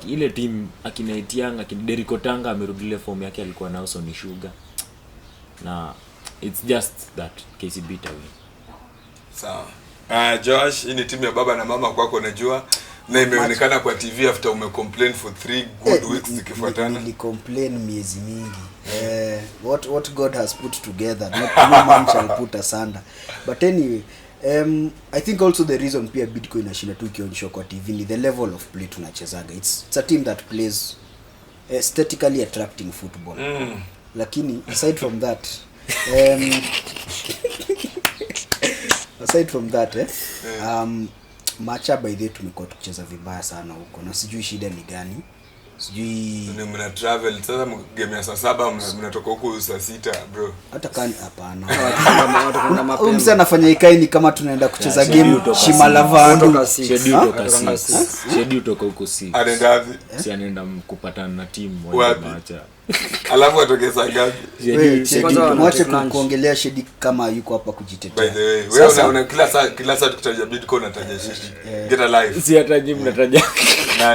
ile team akina Itianga, akina Derrick Tanga amerudilia form yake alikuwa nao so ni Sugar. Na it's just that KCB itawin. Sawa. Josh, hii ni timu ya baba na mama kwako najua na imeonekana kwa TV after umecomplain for 3 good weeks zikifuatana. Nili-complain miezi mingi. What God has put together, no man shall put asunder. But anyway, I think also the reason pia Bidco inashinda tu ikionyeshwa kwa TV ni the level of play tunachezaga. It's a team that plays aesthetically attracting football. Lakini aside from that, matcha by the tumekuwa tukicheza vibaya sana huko na sijui shida ni gani. Sijui ni mna travel sasa game ya saa 7 mnatoka huko saa 6 bro. Hata kani hapana. Umse anafanya ikaini kama tunaenda kucheza game Shimalavandu. Schedule toka huko si. Anaenda wapi? Si anaenda kupatana na timu wa matcha. Alafu atoke saa ngapi? Mwache kuongelea Shedi kama yuko hapa kujitetea. By the way, wewe una kila saa tukitaja Bidco unataja Shedi. Get alive. Si hata nyinyi mnataja.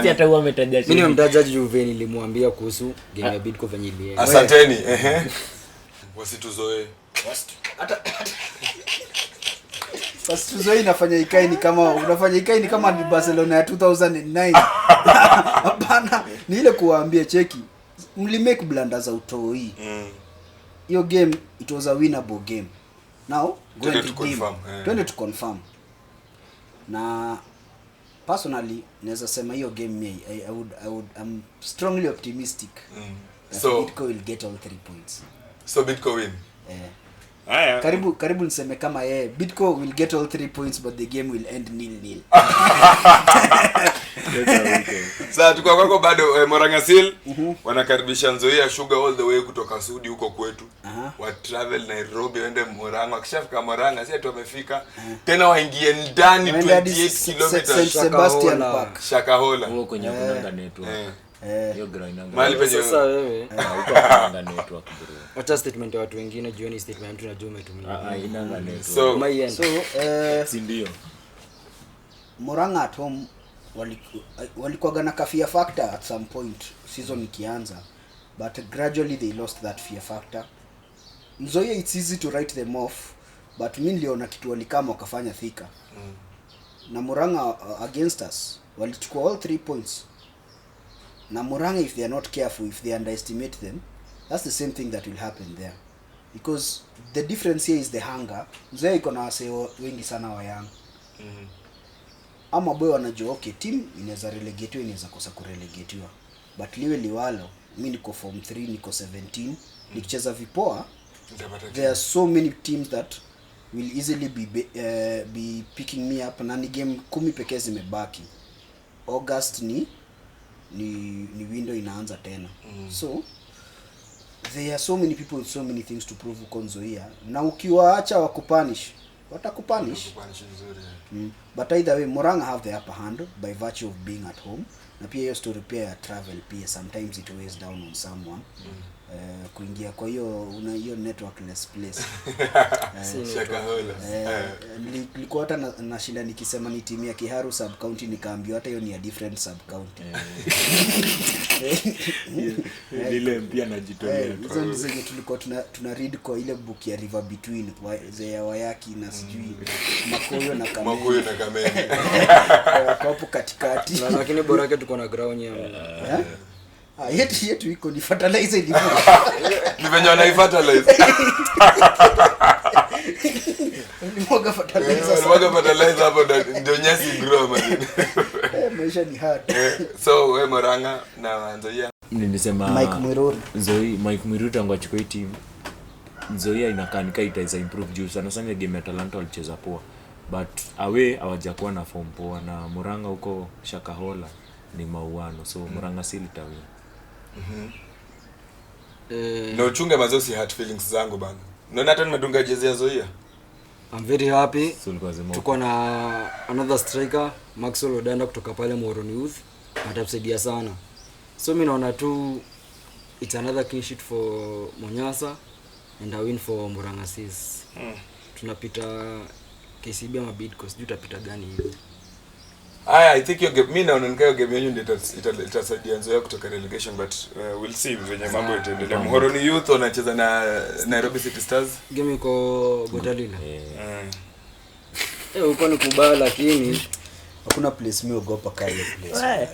Si hata huwa ametaja Shedi. Mimi nimemtaja Juve nilimwambia kuhusu game ya Bidco venye ilienda. Asanteni. Wasituzoe. Wasituzoe inafanya ikaini kama unafanya ikaini kama ni Barcelona ya 2009. Hapana, ni ile kuwaambia cheki. Mlimake blunders utoi. Hiyo game it was a winnable game. Now going to confirm. Na personally naweza sema hiyo game I'm strongly optimistic. So Bidco will get all 3 points. So Bidco win. Karibu niseme kama Bidco will get all 3 points but the game will end 0-0. Sasa tuko kwako bado Morangasil wanakaribisha Nzoia Sugar all the way kutoka Sudi huko kwetu. Wa travel Nairobi waende Murang'a. Wakishafika Murang'a sasa tu wamefika. Tena waingie ndani 28 km Sebastian Park. Shakahola. Huko kwenye kunanga network. Hiyo ground nanga. Mahali penye Sasa wewe huko kunanga network bro. acha statement ya watu wengine jioni statement mtu najua umetumia. Inanga network. So si ndio. Murang'a at home walikuwa na kafia factor at some point season ikianza, but gradually they lost that fear factor. Nzoia it's easy to write them off, but mimi niliona kitu walikama wakafanya thika. Na Murang'a against us walichukua all 3 points. Na Murang'a if they are not careful, if they underestimate them, that's the same thing that will happen there, because the difference here is the hunger. Nzoia iko na wasee wengi sana wa young. Ama boy wanajua okay team inaweza relegatiwa, inaweza kosa kurelegatiwa, but liwe liwalo mimi niko form 3 niko 17 nikicheza vipoa. There are so many teams that will easily be picking me up, na ni game 10 pekee zimebaki. August ni window inaanza tena. So there are so many people with so many things to prove uko Nzoia, na ukiwaacha wakupunish watakupunish. But either way Murang'a have the upper hand by virtue of being at home, na pia hiyo story pia ya travel pia sometimes it weighs down on someone. kuingia kwa hiyo hiyo networkless place. Shakahola. Nilikuwa hata nashinda nikisema ni timu ya Kiharu sub county, nikaambiwa hata hiyo ni a different sub county. Ile pia najitolea. Hizo ndizo zenye tulikuwa tuna read kwa ile book ya River Between ya Wayaki na sijui Makoyo na Kamene. Hapo katikati. Lakini bora yake tuko na ground ya yetu iko ni fertilizer ni venye wanaifertilize. Mwaga fertilizer hapo ndio nyasi grow man. Maisha ni hard. So we Moranga na Nzoia. Nilisema Mike Mwiruri tangu achukue team. Nzoia inakaa itaweza improve juu sana sana game ya Talanta walicheza poa. But away hawajakuwa na form poa, na Muranga huko Shakahola ni mauano, so Muranga si litawin. Na uchunge mazosi hurt feelings zangu bana. Unaona hata nimedunga jezi ya Nzoia. I'm very happy. So tuko na another striker Maxwell Odanda kutoka pale Moron Youth, atatusaidia sana. So mimi naona tu it's another clean sheet for Monyasa and a win for Muranga Sis. Tunapita KCB ama Bidco, sijui tutapita gani hivi. I think your game, mimi naona nikayo game yenu ndio itasaidia Nzoia kutoka relegation, but we'll see venye mambo itaendelea. Moron Youth wanacheza na Nairobi City Stars. Game iko Gotalila. Huko ni kubaya, lakini hakuna place mimi ogopa kale place.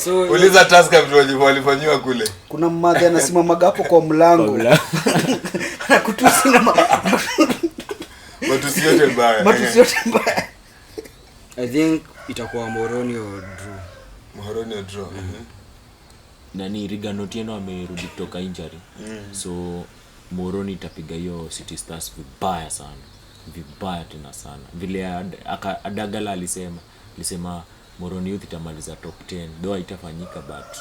So uliza Tusker vile walifanywa kule. Kuna mmadhi anasimama hapo kwa mlango. Anakutusi na matusi yote mbaya. I think itakuwa Moroni or draw. Nani Rigano Tieno amerudi kutoka injury. So Moroni itapiga hiyo City Stars vibaya tena sana. Vile Adagala alisema Moroni Youth itamaliza top 10. Though itafanyika but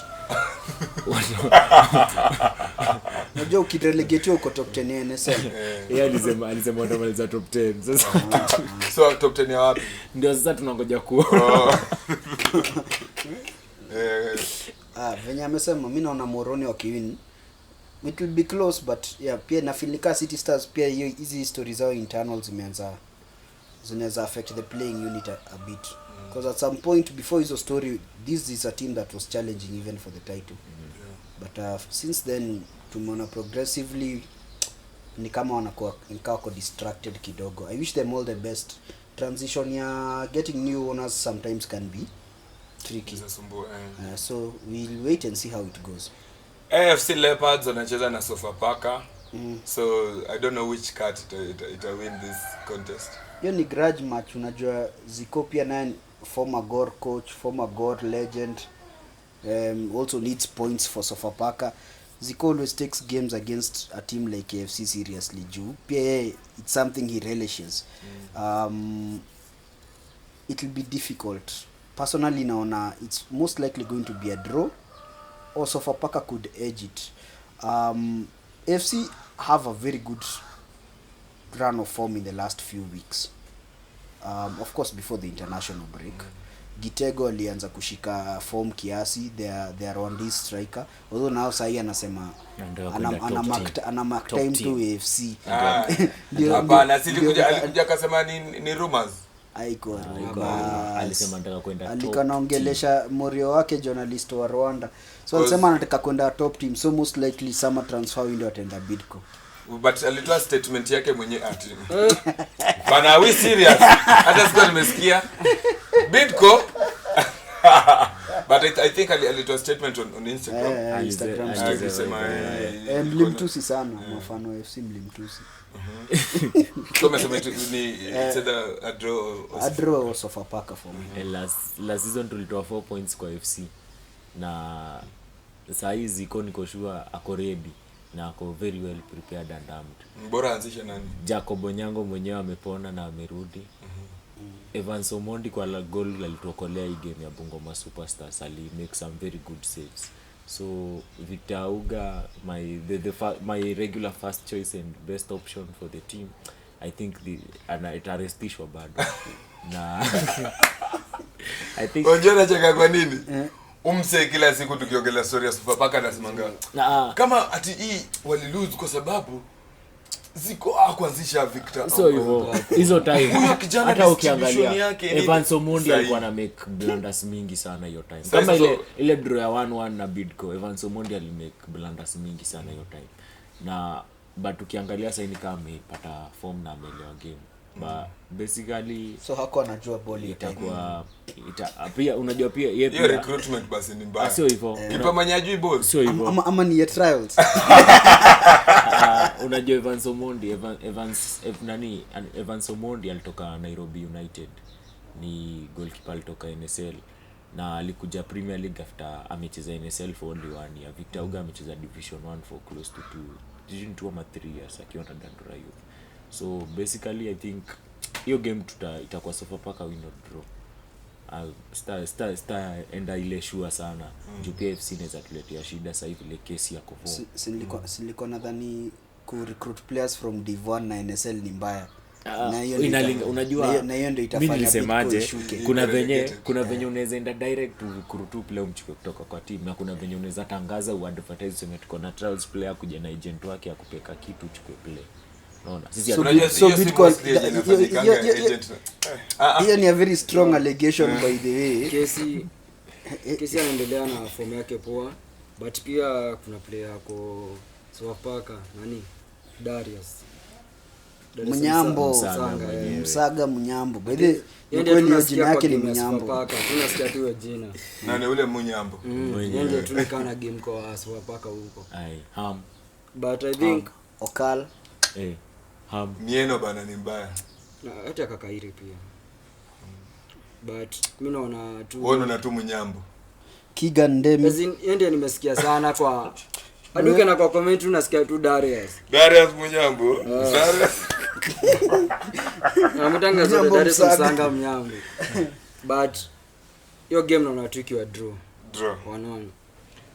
unajua ukirelegate uko top 10 ya NSL. Yeye alisema watamaliza top 10. Sasa so top 10 ya wapi? Ndio sasa tunangoja kuona. Venye amesema mimi naona Moroni wakiwin. It will be close, but yeah, pia na Filika City Stars pia hiyo hizi stories zao internal zinaweza affect the playing unit a bit. Because at some point before hizo story, this is a team that was challenging even for the title. But since then tumeona progressively ni kama wako distracted kidogo. I wish them all the best. Transition ya getting new owners sometimes can be tricky. So we'll wait and see how it goes. AFC Leopards wanacheza na Sofapaka. So I don't know which cat ita win this contest. Hiyo ni grudge match, unajua Ziko pia naye former Gor coach, former Gor legend, also needs points for Sofapaka. Ziko always takes games against a team like AFC seriously juu pia it's something he relishes. It will be difficult. Personally naona it's most likely going to be a draw, or Sofapaka could edge it. AFC have a very good run of form in the last few weeks. Of course before the international break. Gitego alianza kushika form kiasi, they are on this striker. Although now sahi anasema ana mark time to AFC. Hapana, alikuja akasema ni rumors. Haiko alisema anataka kwenda top. Alikanaongelesha Morio wake journalist wa Rwanda. So alisema anataka kwenda top team, so most likely summer transfer window ataenda Bidco. But alitoa statement yake mwenyewe ati bana, we serious? Hata sikuwa nimesikia Bidco. But I think alitoa statement on Instagram. Instagram alisema mlimtusi sana mfano FC mlimtusi. Kama sema ni it's a draw or Sofapaka for me. Last season tulitoa 4 points kwa FC na saa hizi iko niko sure ako ready na ako very well prepared and armed. Bora anzishe nani? Jacob Onyango mwenyewe amepona na amerudi. Evans Omondi kwa la goal alitokolea hii game ya Bungoma Superstars, ali make some very good saves. So Victor Auga, my regular first choice and best option for the team. I think itarestishwa bado. Na I think unajua nacheka kwa nini? umse kila siku tukiongelea story ya Sofapaka anasemanga kama ati hii wali lose kwa sababu ziko kuanzisha Victor. So hizo time hata ukiangalia Evans Omondi Sahi. alikuwa na make blunders mingi sana hiyo time. Kama ile draw ya 1-1 na Bidco, Evans Omondi alimake blunders mingi sana hiyo time. Na but ukiangalia sasa ni kama amepata form na ameelewa game. But basically so hako anajua ball itakuwa pia unajua pia yeye hiyo recruitment basi ni mbaya. sio hivyo. Kipa manyajui ball. Sio hivyo. ama ni trials. Unajua Evans Omondi alitoka Nairobi United, ni goalkeeper alitoka NSL na alikuja Premier League after amecheza NSL for only 1 year. Victor Uga amecheza Division 1 for close to 2 or 3 years akiwa na Dandora Youth. So basically I think hiyo game itakuwa Sofapaka win or draw. Star enda ile sure sana. Juu FC inaweza tuletea shida sasa hivi ile kesi ya Kovo. Siliko nadhani ku recruit players from Div1 na NSL ni mbaya. Na hiyo unajua na hiyo ndio itafanya nilisemaje, kuna venye unaweza enda direct to recruit player mchukue kutoka kwa team, na kuna venye unaweza tangaza uadvertise sema tuko na trials player kuja na agent wake akupeka kitu uchukue player. Unaona sisi hiyo ni a very strong allegation by the way. Kesi anaendelea na form yake poa, but pia kuna player yako Sofapaka Darius Munyambo Msaga Munyambo. By the hiyo jina yake ni Munyambo. Tunasikia tu jina. Nani ule Munyambo? Yeye tumekaa na game kwa Sofapaka huko. But I think Okal Mieno bana ni mbaya. Na hata Kakairi pia. But mimi naona tu unaona tu Munyambo. Kigan Ndemi. Yeye ndiye nimesikia sana kwa aduke na kwa comment unasikia tu Darius Munyambo. Ametangaza Darius Msanga Munyambo. But hiyo game naona tu ikiwa draw 1-1.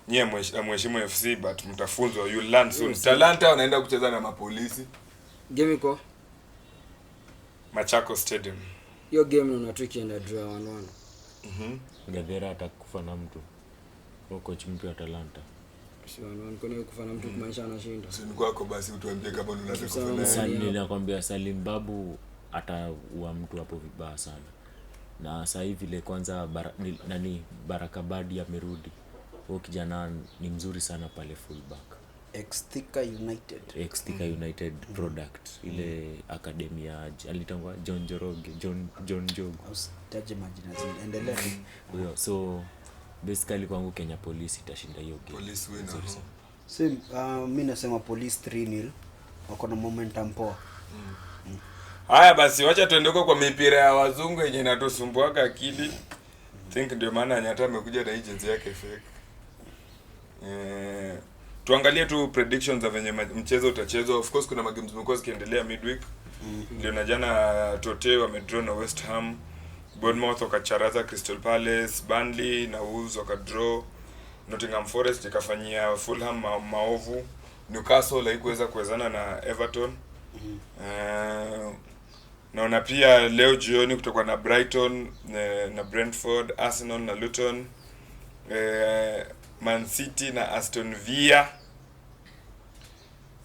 Nyie mheshimu FC but mtafunzwa, you learn soon. Talanta wanaenda kucheza na mapolisi. Game iko Machako Stadium. Hiyo game naona tu ikienda draw 1-1. Gadera atakufa na mtu. Coach mpya Talanta. Kwani kufanya mtu kumaanisha anashinda. Sio kwako basi utuambie kama unataka kufanya. Sasa ninakwambia Salim Babu ataua mtu hapo vibaya sana. Na sasa hivi ile kwanza Baraka Badi amerudi. Huyo kijana ni mzuri sana pale fullback. Ex-Thika United product ile academia alitangwa John Joroge John Jogo. Taje majina zile endelea. Huyo so basically kwangu Kenya Police itashinda hiyo game. Police win. Same mimi nasema Police 3-0 wako na momentum poa. Haya basi wacha tuendeke kwa mipira ya wazungu yenye inatusumbuaka akili. Think ndio maana Anyata amekuja na agency yake fake. Tuangalie tu predictions za venye mchezo utachezwa. Of course kuna magames zimekuwa zikiendelea midweek. Ndio na jana Tote wamedraw na West Ham, Bournemouth wakacharaza Crystal Palace, Burnley na Wolves wakadraw, Nottingham Forest ikafanyia Fulham maovu, Newcastle haikuweza kuwezana na Everton. Naona pia leo jioni kutoka na Brighton na Brentford, Arsenal na Luton, Man City na Aston Villa.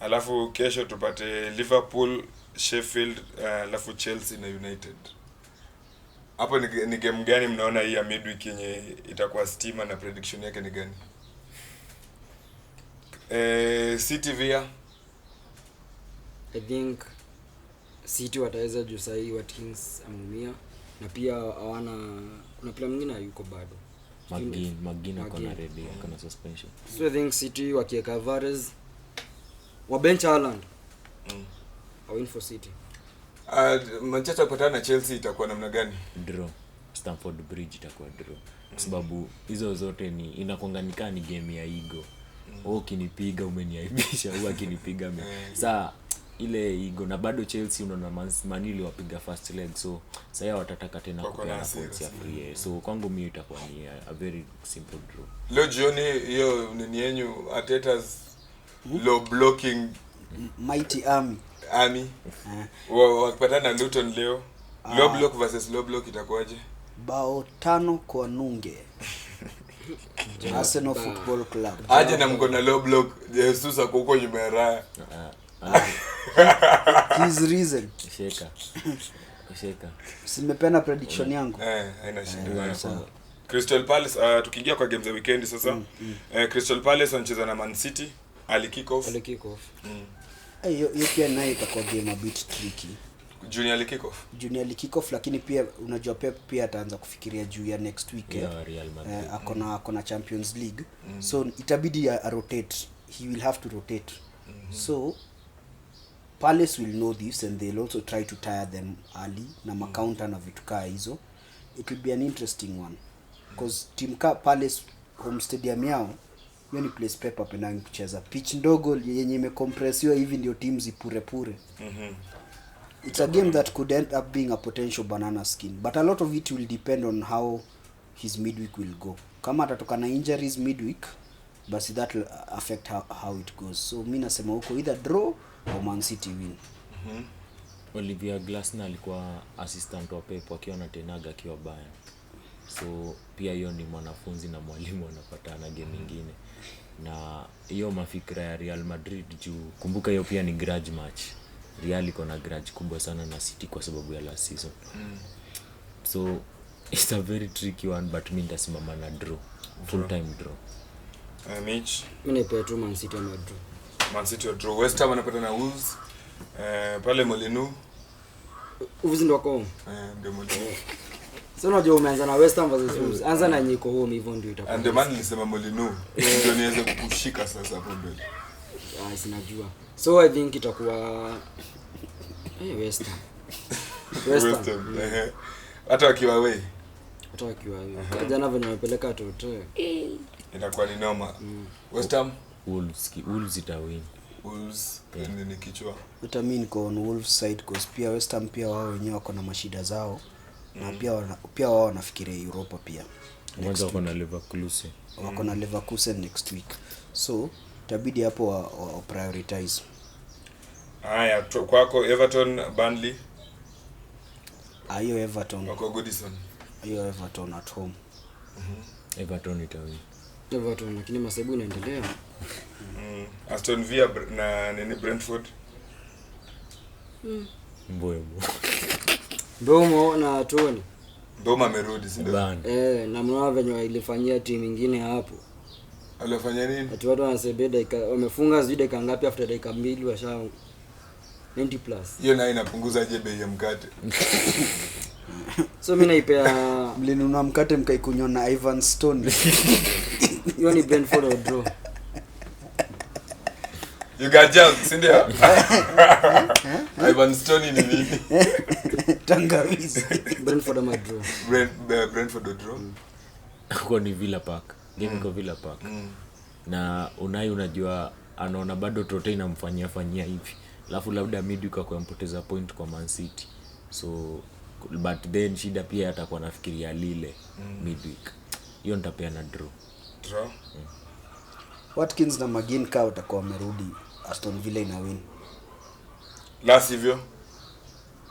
Alafu kesho tupate Liverpool, Sheffield, alafu Chelsea na United. Hapo ni game gani mnaona hii ya midweek yenye itakuwa stima na prediction yake ni gani? City Villa. I think City wataweza juu sahi Watkins ameumia na pia hawana kuna player mwingine yuko bado. Magina kona ready kana suspension. So I think City wakieka Alvarez wa bench Haaland. A win for City. Manchester kupatana na Chelsea itakuwa namna gani? Draw. Stamford Bridge itakuwa draw. Kwa sababu hizo zote ni inakonganika ni game ya ego. Ukinipiga umeniaibisha, ukinipiga saa ile ego. Na bado Chelsea unaona Manili wapiga first leg, so sasa watataka tena kupeana points ya free. So kwangu mimi itakuwa ni a very simple draw. Leo jioni hiyo ni yenyu Arteta's low blocking Mighty Army. Wakipatana na Luton leo. Low block versus low block itakuwaje? Bao 5 kwa nunge. Arsenal Football Club. Aje na mko na low block Jesus ako huko nyuma ya Raya. His reason. Sheka. Simepena prediction yangu. Haina shida. Crystal Palace tukiingia kwa games za weekend sasa. Crystal Palace wanacheza na Man City. Ali kick off. Hiyo pia nayo itakuwa game a bit tricky. Junior kick off Lakini pia unajua Pep pia ataanza kufikiria juu ya next week. Real Madrid. Akona Champions League. So itabidi ya rotate. He will have to rotate. So Palace will know this and they'll also try to tire them early na macounter na vitu kaa hizo. It will be an interesting one because team Palace home stadium yao hiyo ni place Pep apendanga kucheza. Pitch ndogo yenye imecompressiwa hivi ndio team zipure. It's a game that could end up being a potential banana skin, but a lot of it will depend on how his midweek will go. Kama atatoka na injuries midweek, basi that will affect how it goes. So mimi nasema huko either draw or Man City win. Olivier Glasner alikuwa assistant wa Pep akiwa na Tenaga akiwa Bayern. So pia hiyo ni mwanafunzi na mwalimu wanapatana game nyingine. Na hiyo mafikra ya Real Madrid juu kumbuka hiyo pia ni grudge match. Real iko na grudge kubwa sana na City kwa sababu ya last season. So it's a very tricky one, but mimi nitasimama na draw. Full time draw. Mitch. Mimi nipe tu Man City ama draw. Man City or draw. West Ham anapata na Wolves. Pale Molinu. Wolves ndio wako. Ndio Molinu. Sasa unajua umeanza na West Ham versus Wolves. Anza na nyiko home hivyo ndio itakuwa. And the man nilisema Molinu. Ndio niweze kukushika sasa hapo mbele. Sinajua. So I think itakuwa West Ham. Hata wakiwa away. Jana venye wamepeleka toto. Itakuwa ni noma. West Ham Wolves itawin. Wolves ni kichwa. Hata mimi niko on Wolves side cause pia West Ham pia wao wenyewe wako na mashida zao. Na pia wao wanafikiria Europa pia. Mwanzo wako na Liverpool. Wako na Leverkusen next week. So itabidi hapo wa prioritize. Haya, kwako Everton Burnley. Hiyo Everton. Wako Goodison. Hiyo Everton at home. Everton itawin. Everton lakini masabu inaendelea. Aston Villa na Brentford. Mbomo na Tony. Mboma amerudi si ndio? Na mnaona venye ilifanyia timu nyingine hapo. Alifanya nini? Watu wanasebeda wamefunga dakika ngapi after dakika 2 washa 90 plus. Hiyo nayo inapunguza aje bei ya mkate. So mimi naipea mlinunua mkate mkaikunywa na Ivan Stone. Hiyo ni Brentford or draw. You got jokes, si ndio? Ivan Stone ni nini? Tangawizi. Brentford ama draw. Brentford or draw. Kwa ni Villa Park. Game kwa Villa Park. Na unajua anaona bado Tote inamfanyia hivi. Alafu labda midweek akampoteza point kwa Man City. So but then shida pia atakuwa nafikiria Lille midweek. Hiyo nitapea na draw. Watkins na McGinn kao watakuwa wamerudi. Aston Villa ina win. Last hivyo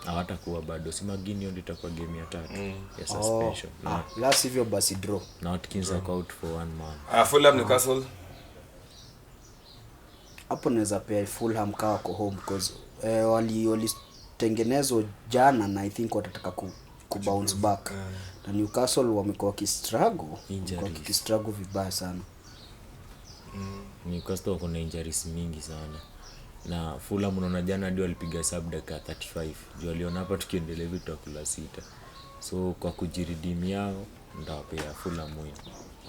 hawatakuwa bado. Si McGinn ndio itakuwa game ya 3 ya suspension. Last hivyo basi draw. Na Watkins out for 1 month. Fulham Newcastle. Hapo naweza pea Fulham kao kwa home because wali tengenezwa jana na I think watataka ku bounce back. Na Newcastle wamekuwa kistruggle vibaya sana. Newcastle wako na injuries mingi sana. Na Fulham unaona jana ndio walipiga sub dakika 35. Ndio waliona hapa tukiendelea hivi tutakula 6. So kwa kujiredeem yao ndawapea Fulham win.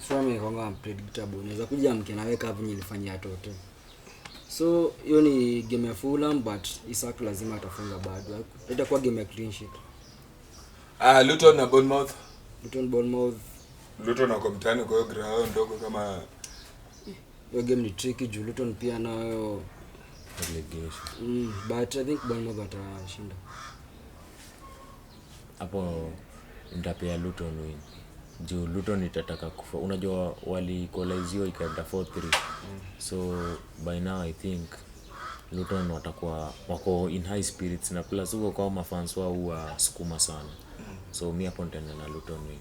Fulham iko unpredictable. Unaweza kuja mkenaweka hapo nilifanyia Tote. So hiyo ni game ya Fulham but Isak lazima atafunga bado. Itakuwa game ya clean sheet. Luton na Bournemouth. Luton wako mtani kwa hiyo ground ndogo kama hiyo game ni tricky juu Luton pia nayo relegation. But I think Bournemouth watashinda. Hapo nitapea Luton win. Juu Luton itataka kufa. Unajua wali-equalize ikaenda 4-3. So by now I think Luton wako in high spirits na plus huko kwa mafans wao huwa sukuma sana. So mimi hapo nitaenda na Luton win.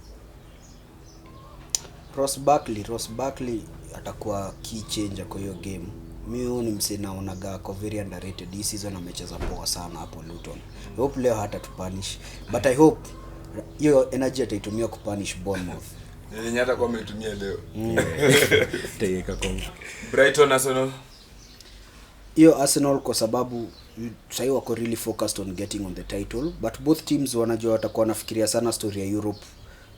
Ross Barkley atakuwa key changer kwa hiyo game. Mimi ni msee naonaga kwa very underrated. This season amecheza poa sana hapo Luton. I hope leo hata tupunish. But I hope hiyo energy ataitumia kupunish Bournemouth. Yenye hata kwa ametumia leo. Tayeka kwa Brighton Arsenal. Hiyo Arsenal kwa sababu sasa wako really focused on getting on the title, but both teams wanajua watakuwa wanafikiria sana story ya Europe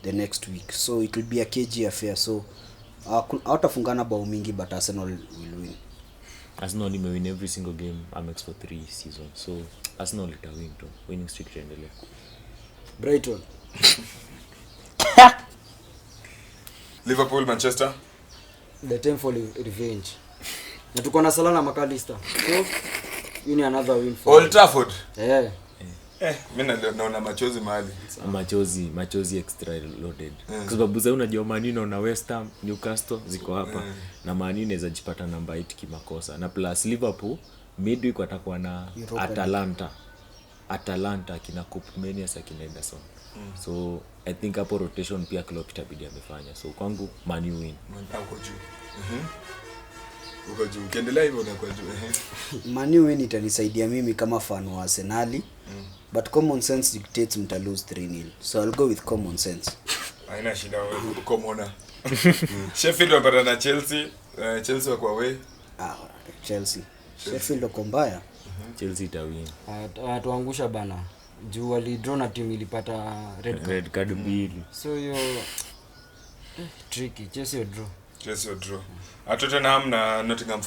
the next week. So it will be a KG affair. So hawatafungana bao mingi, but Arsenal will win. Arsenal imewin every single game Amex for 3 seasons. So Arsenal itawin tu. Winning streak itaendelea. Brighton. Liverpool Manchester. The time for revenge. Na tuko na Salah na McAllister. So you need another win for Old Trafford. Yeah. Mimi naona machozi mahali. Machozi extra loaded. Kwa sababu sasa unajua Man United na West Ham, Newcastle ziko hapa na Man United inaweza jipata namba 8 kimakosa. Na plus Liverpool midweek watakuwa na Atalanta kina Koopmanius akina Ederson. So I think hapo rotation pia Klopp itabidi amefanya. So kwangu Man U win. Uko juu. Uko juu. Ukiendelea hivyo unakuwa juu. Man U win itanisaidia mimi kama fan wa Arsenal. But common sense dictates mta lose 3-0. So I'll go with common sense. Haina shida wewe common. Sheffield wapata na Chelsea. Chelsea wako away. Chelsea. Sheffield wako mbaya. Chelsea itawin. Tuangusha bana. Juu walidraw na team ilipata red card mbili. So hiyo tricky. Chelsea draw. Tottenham na Nottingham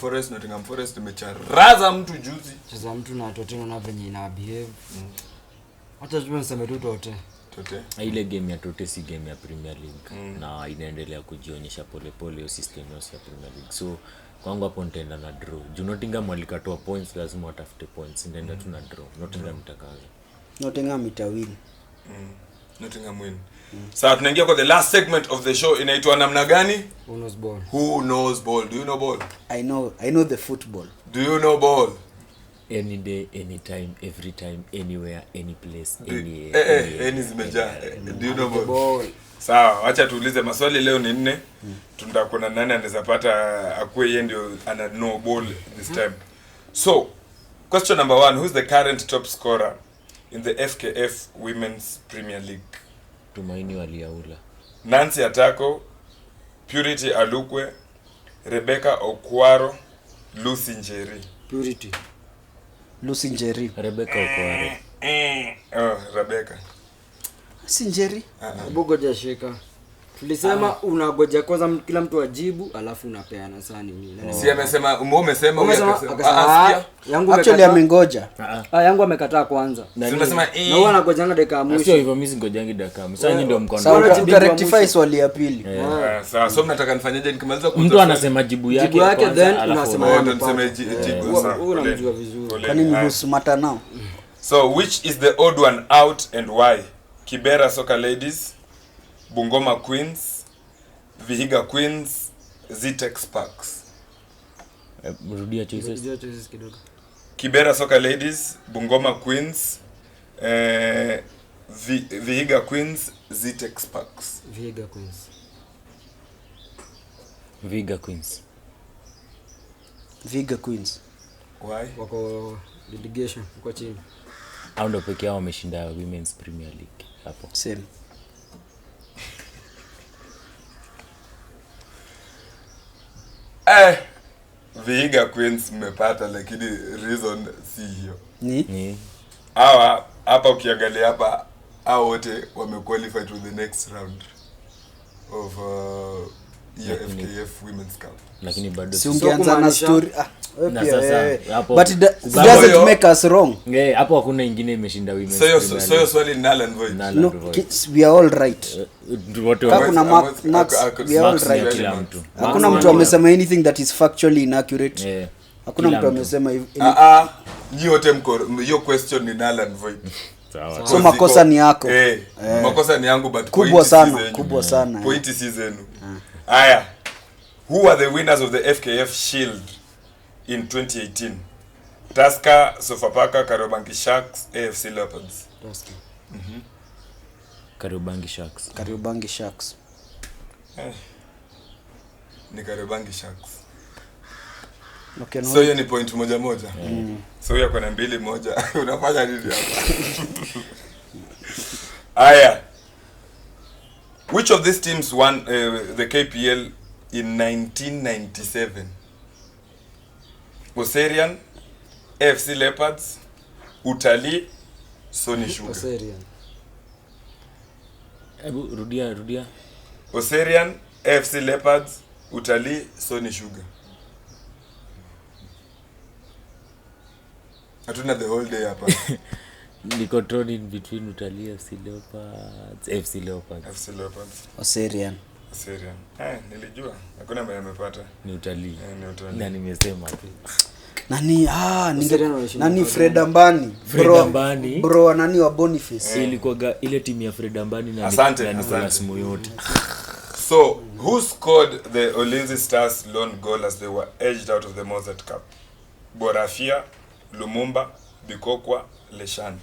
Forest imecharaza mtu juzi. Cheza mtu na Tottenham na venye ina behave. Hata juu niseme tu Tote. Ile game ya Tote si game ya Premier League. Na inaendelea kujionyesha polepole hiyo system ya Premier League. So kwangu hapo nitaenda na draw. Juu Nottingham walikatoa points, lazima watafute points. Nitaenda tu na draw. Nottingham itakaza. Nottingham itawin. Nottingham win. Sasa tunaingia kwa the last segment of the show. Inaitwa namna gani? Who knows ball? Do you know ball? I know the football. Do you know ball? Any day, anytime, every time, anywhere, any place, any zimejaa. Do you know ball? Sawa, acha tuulize maswali leo ni 4. Tunataka nani anaweza pata akue yeye ndio ana know ball this time. So, question number 1, who's the current top scorer in the FKF Women's Premier League? Tumaini Waliaula. Nancy Atako, Purity Alukwe, Rebecca Okwaro, Lucy Njeri. Lucy Njeri. Rebecca Okwaro. Rebecca. Sinjeri? Bogoja shika. Tulisema unagoja kwanza kila mtu ajibu alafu unapeana sana nini. Si amesema umesema yangu actually amengoja. Yangu amekataa kwanza. Nimesema na huwa anagojanga dakika ya mwisho. Sio hivyo, mimi singojangi dakika. Sasa nyinyi ndio mkono. Sasa rectify swali ya pili. Sawa, so mnataka nifanyaje nikimaliza kuuliza? Mtu anasema jibu yake then unasema niseme jibu sasa. Unamjua vizuri. Kwani ni who's matter now? So which is the odd one out and why? Kibera Soccer Ladies, Bungoma Queens, Vihiga Queens, Zitex Sparks. Mrudia choices kidogo. Kibera Soccer Ladies, Bungoma Queens, Vihiga Queens, Zitex Sparks. Vihiga Queens. Why? Wako delegation kwa chini. Hao ndio pekee yao wameshinda Women's Premier League hapo. Same. Vihiga Queens mmepata, lakini reason si hiyo. Ni? Hawa hapa ukiangalia hapa hao wote wamequalify to the next round of FKF Women's Cup. Lakini bado si ungeanza na story na sasa hapo, but it doesn't make us wrong. Hapo hakuna ingine imeshinda Women's. So swali null and void. No, we are all right. Hakuna Max, we are all right. Hakuna mtu amesema anything that is factually inaccurate. Hakuna mtu amesema yote hiyo question ni null and void. Sawa. So makosa ni yako. Makosa ni yangu, but kubwa sana. Point si zenu. Aya. Who are the winners of the FKF Shield in 2018? Tusker, Sofapaka, Kariobangi Sharks, AFC Leopards. Tusker. Kariobangi Sharks. ni Kariobangi Sharks. Okay, So hiyo ni point moja. So hiyo kuna 2-1. Unafanya nini hapa? Aya. Which of these teams won the KPL in 1997? Oserian, AFC Leopards, Utalii, Sony Sugar. Oserian. Hebu rudia. Oserian, AFC Leopards, Utalii, Sony Sugar. Hatuna the whole day hapa. Niko torn in between Utalii, FC Leopards. Oserian. Nilijua. Hakuna mwenye amepata. Ni Utalii. Ni Utalii. Na nimesema tu. Nani Fred Ambani. Bro nani wa Boniface. Ilikuwa ile timu ya Fred Ambani na Asante. Moyote. So, who scored the Ulinzi Stars lone goal as they were edged out of the Mozart Cup? Borafia, Lumumba, Bikokwa, Leshan.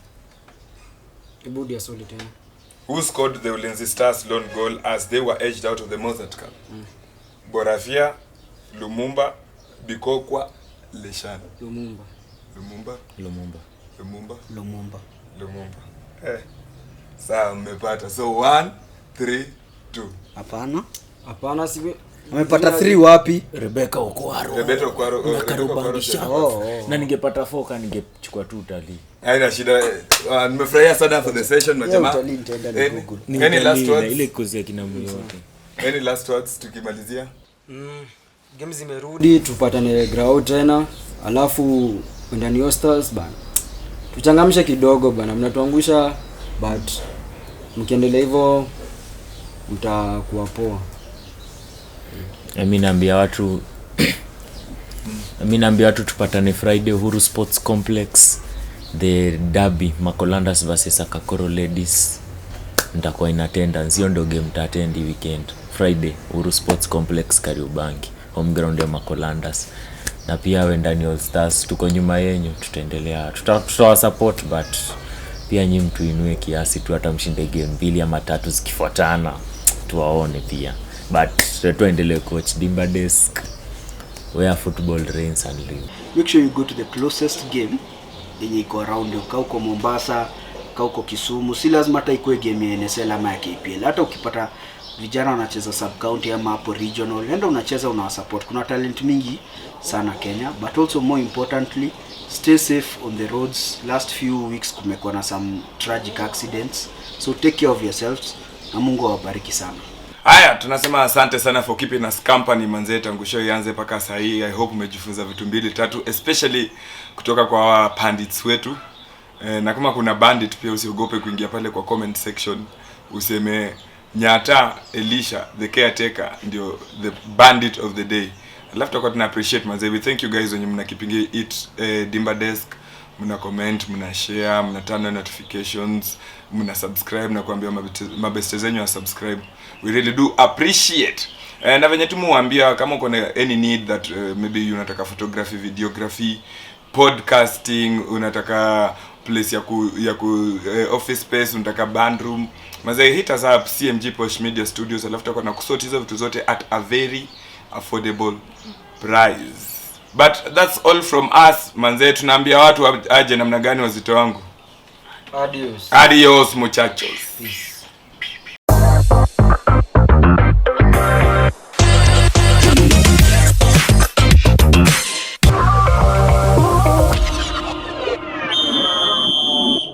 Ibudia Solitaire. Who scored the Ulinzi Stars lone goal as they were edged out of the Mozart Cup? Borafia, Lumumba, Bikokwa, Leshan. Lumumba. Sawa, mmepata. So 1, 3, 2. Hapana siwe. Amepata 3 wapi? Rebecca Okwaro. Na Kariobangi Sharks. Na ningepata 4 ningechukua tu Utalii. Haina shida. Nimefurahia sana for the session majamaa. Any last words? Ile kozi ya kina Moyote. Any last words tukimalizia? Games zimerudi, tupatane ground tena. Alafu ndani Stars bana. Tuchangamshe kidogo bana. Mnatuangusha but mkiendelea hivyo mtakuwa poa. Mimi naambia watu tupatane Friday Uhuru Sports Complex, the derby Makolandas versus Kakoro Ladies. Nitakuwa in attendance. Hiyo ndio game tutatendi weekend. Friday Uhuru Sports Complex Kariobangi, home ground ya Makolandas. Na pia wendani All Stars tuko nyuma yenu, tutaendelea. Tutawa support but pia nyinyi mtuinue kiasi tu, hata mshinde game 2 ama 3 zikifuatana. Tuwaone pia. But tuendelee coach Dimba Desk where football reigns and live. Make sure you go to the closest game yenye iko around you. Kama uko Mombasa, kama uko Kisumu, si lazima hata ikuwe game ya NSL ama ya KPL. Hata ukipata vijana wanacheza sub county ama hapo regional, nenda unacheza, unawasupport. Kuna talent mingi sana Kenya, but also more importantly, stay safe on the roads. Last few weeks kumekuwa na some tragic accidents, so take care of yourselves na Mungu awabariki sana. Haya, tunasema asante sana for keeping us company manze, tangu show ianze paka saa hii. I hope umejifunza vitu 2-3 especially kutoka kwa pandits wetu. Na kama kuna bandit pia usiogope kuingia pale kwa comment section useme Nyata Elisha the caretaker ndio the bandit of the day. Alafu tutakuwa tuna appreciate manze. We thank you guys wenye mnakipingia it Dimba Desk, mna comment, mna share, mna turn on notifications, mna subscribe na kuambia mabeste zenyu wa subscribe. We really do appreciate. Na venye tumuambia kama uko na any need that maybe unataka photography, videography, podcasting, unataka place ya ku office space, unataka band room, mazee hit us up CMG Posh Media Studios. Alafu tutakuwa na kusort hizo vitu zote at a very affordable price. But that's all from us manze. Tunaambia watu aje namna gani wazito wangu. Adios muchachos. Peace.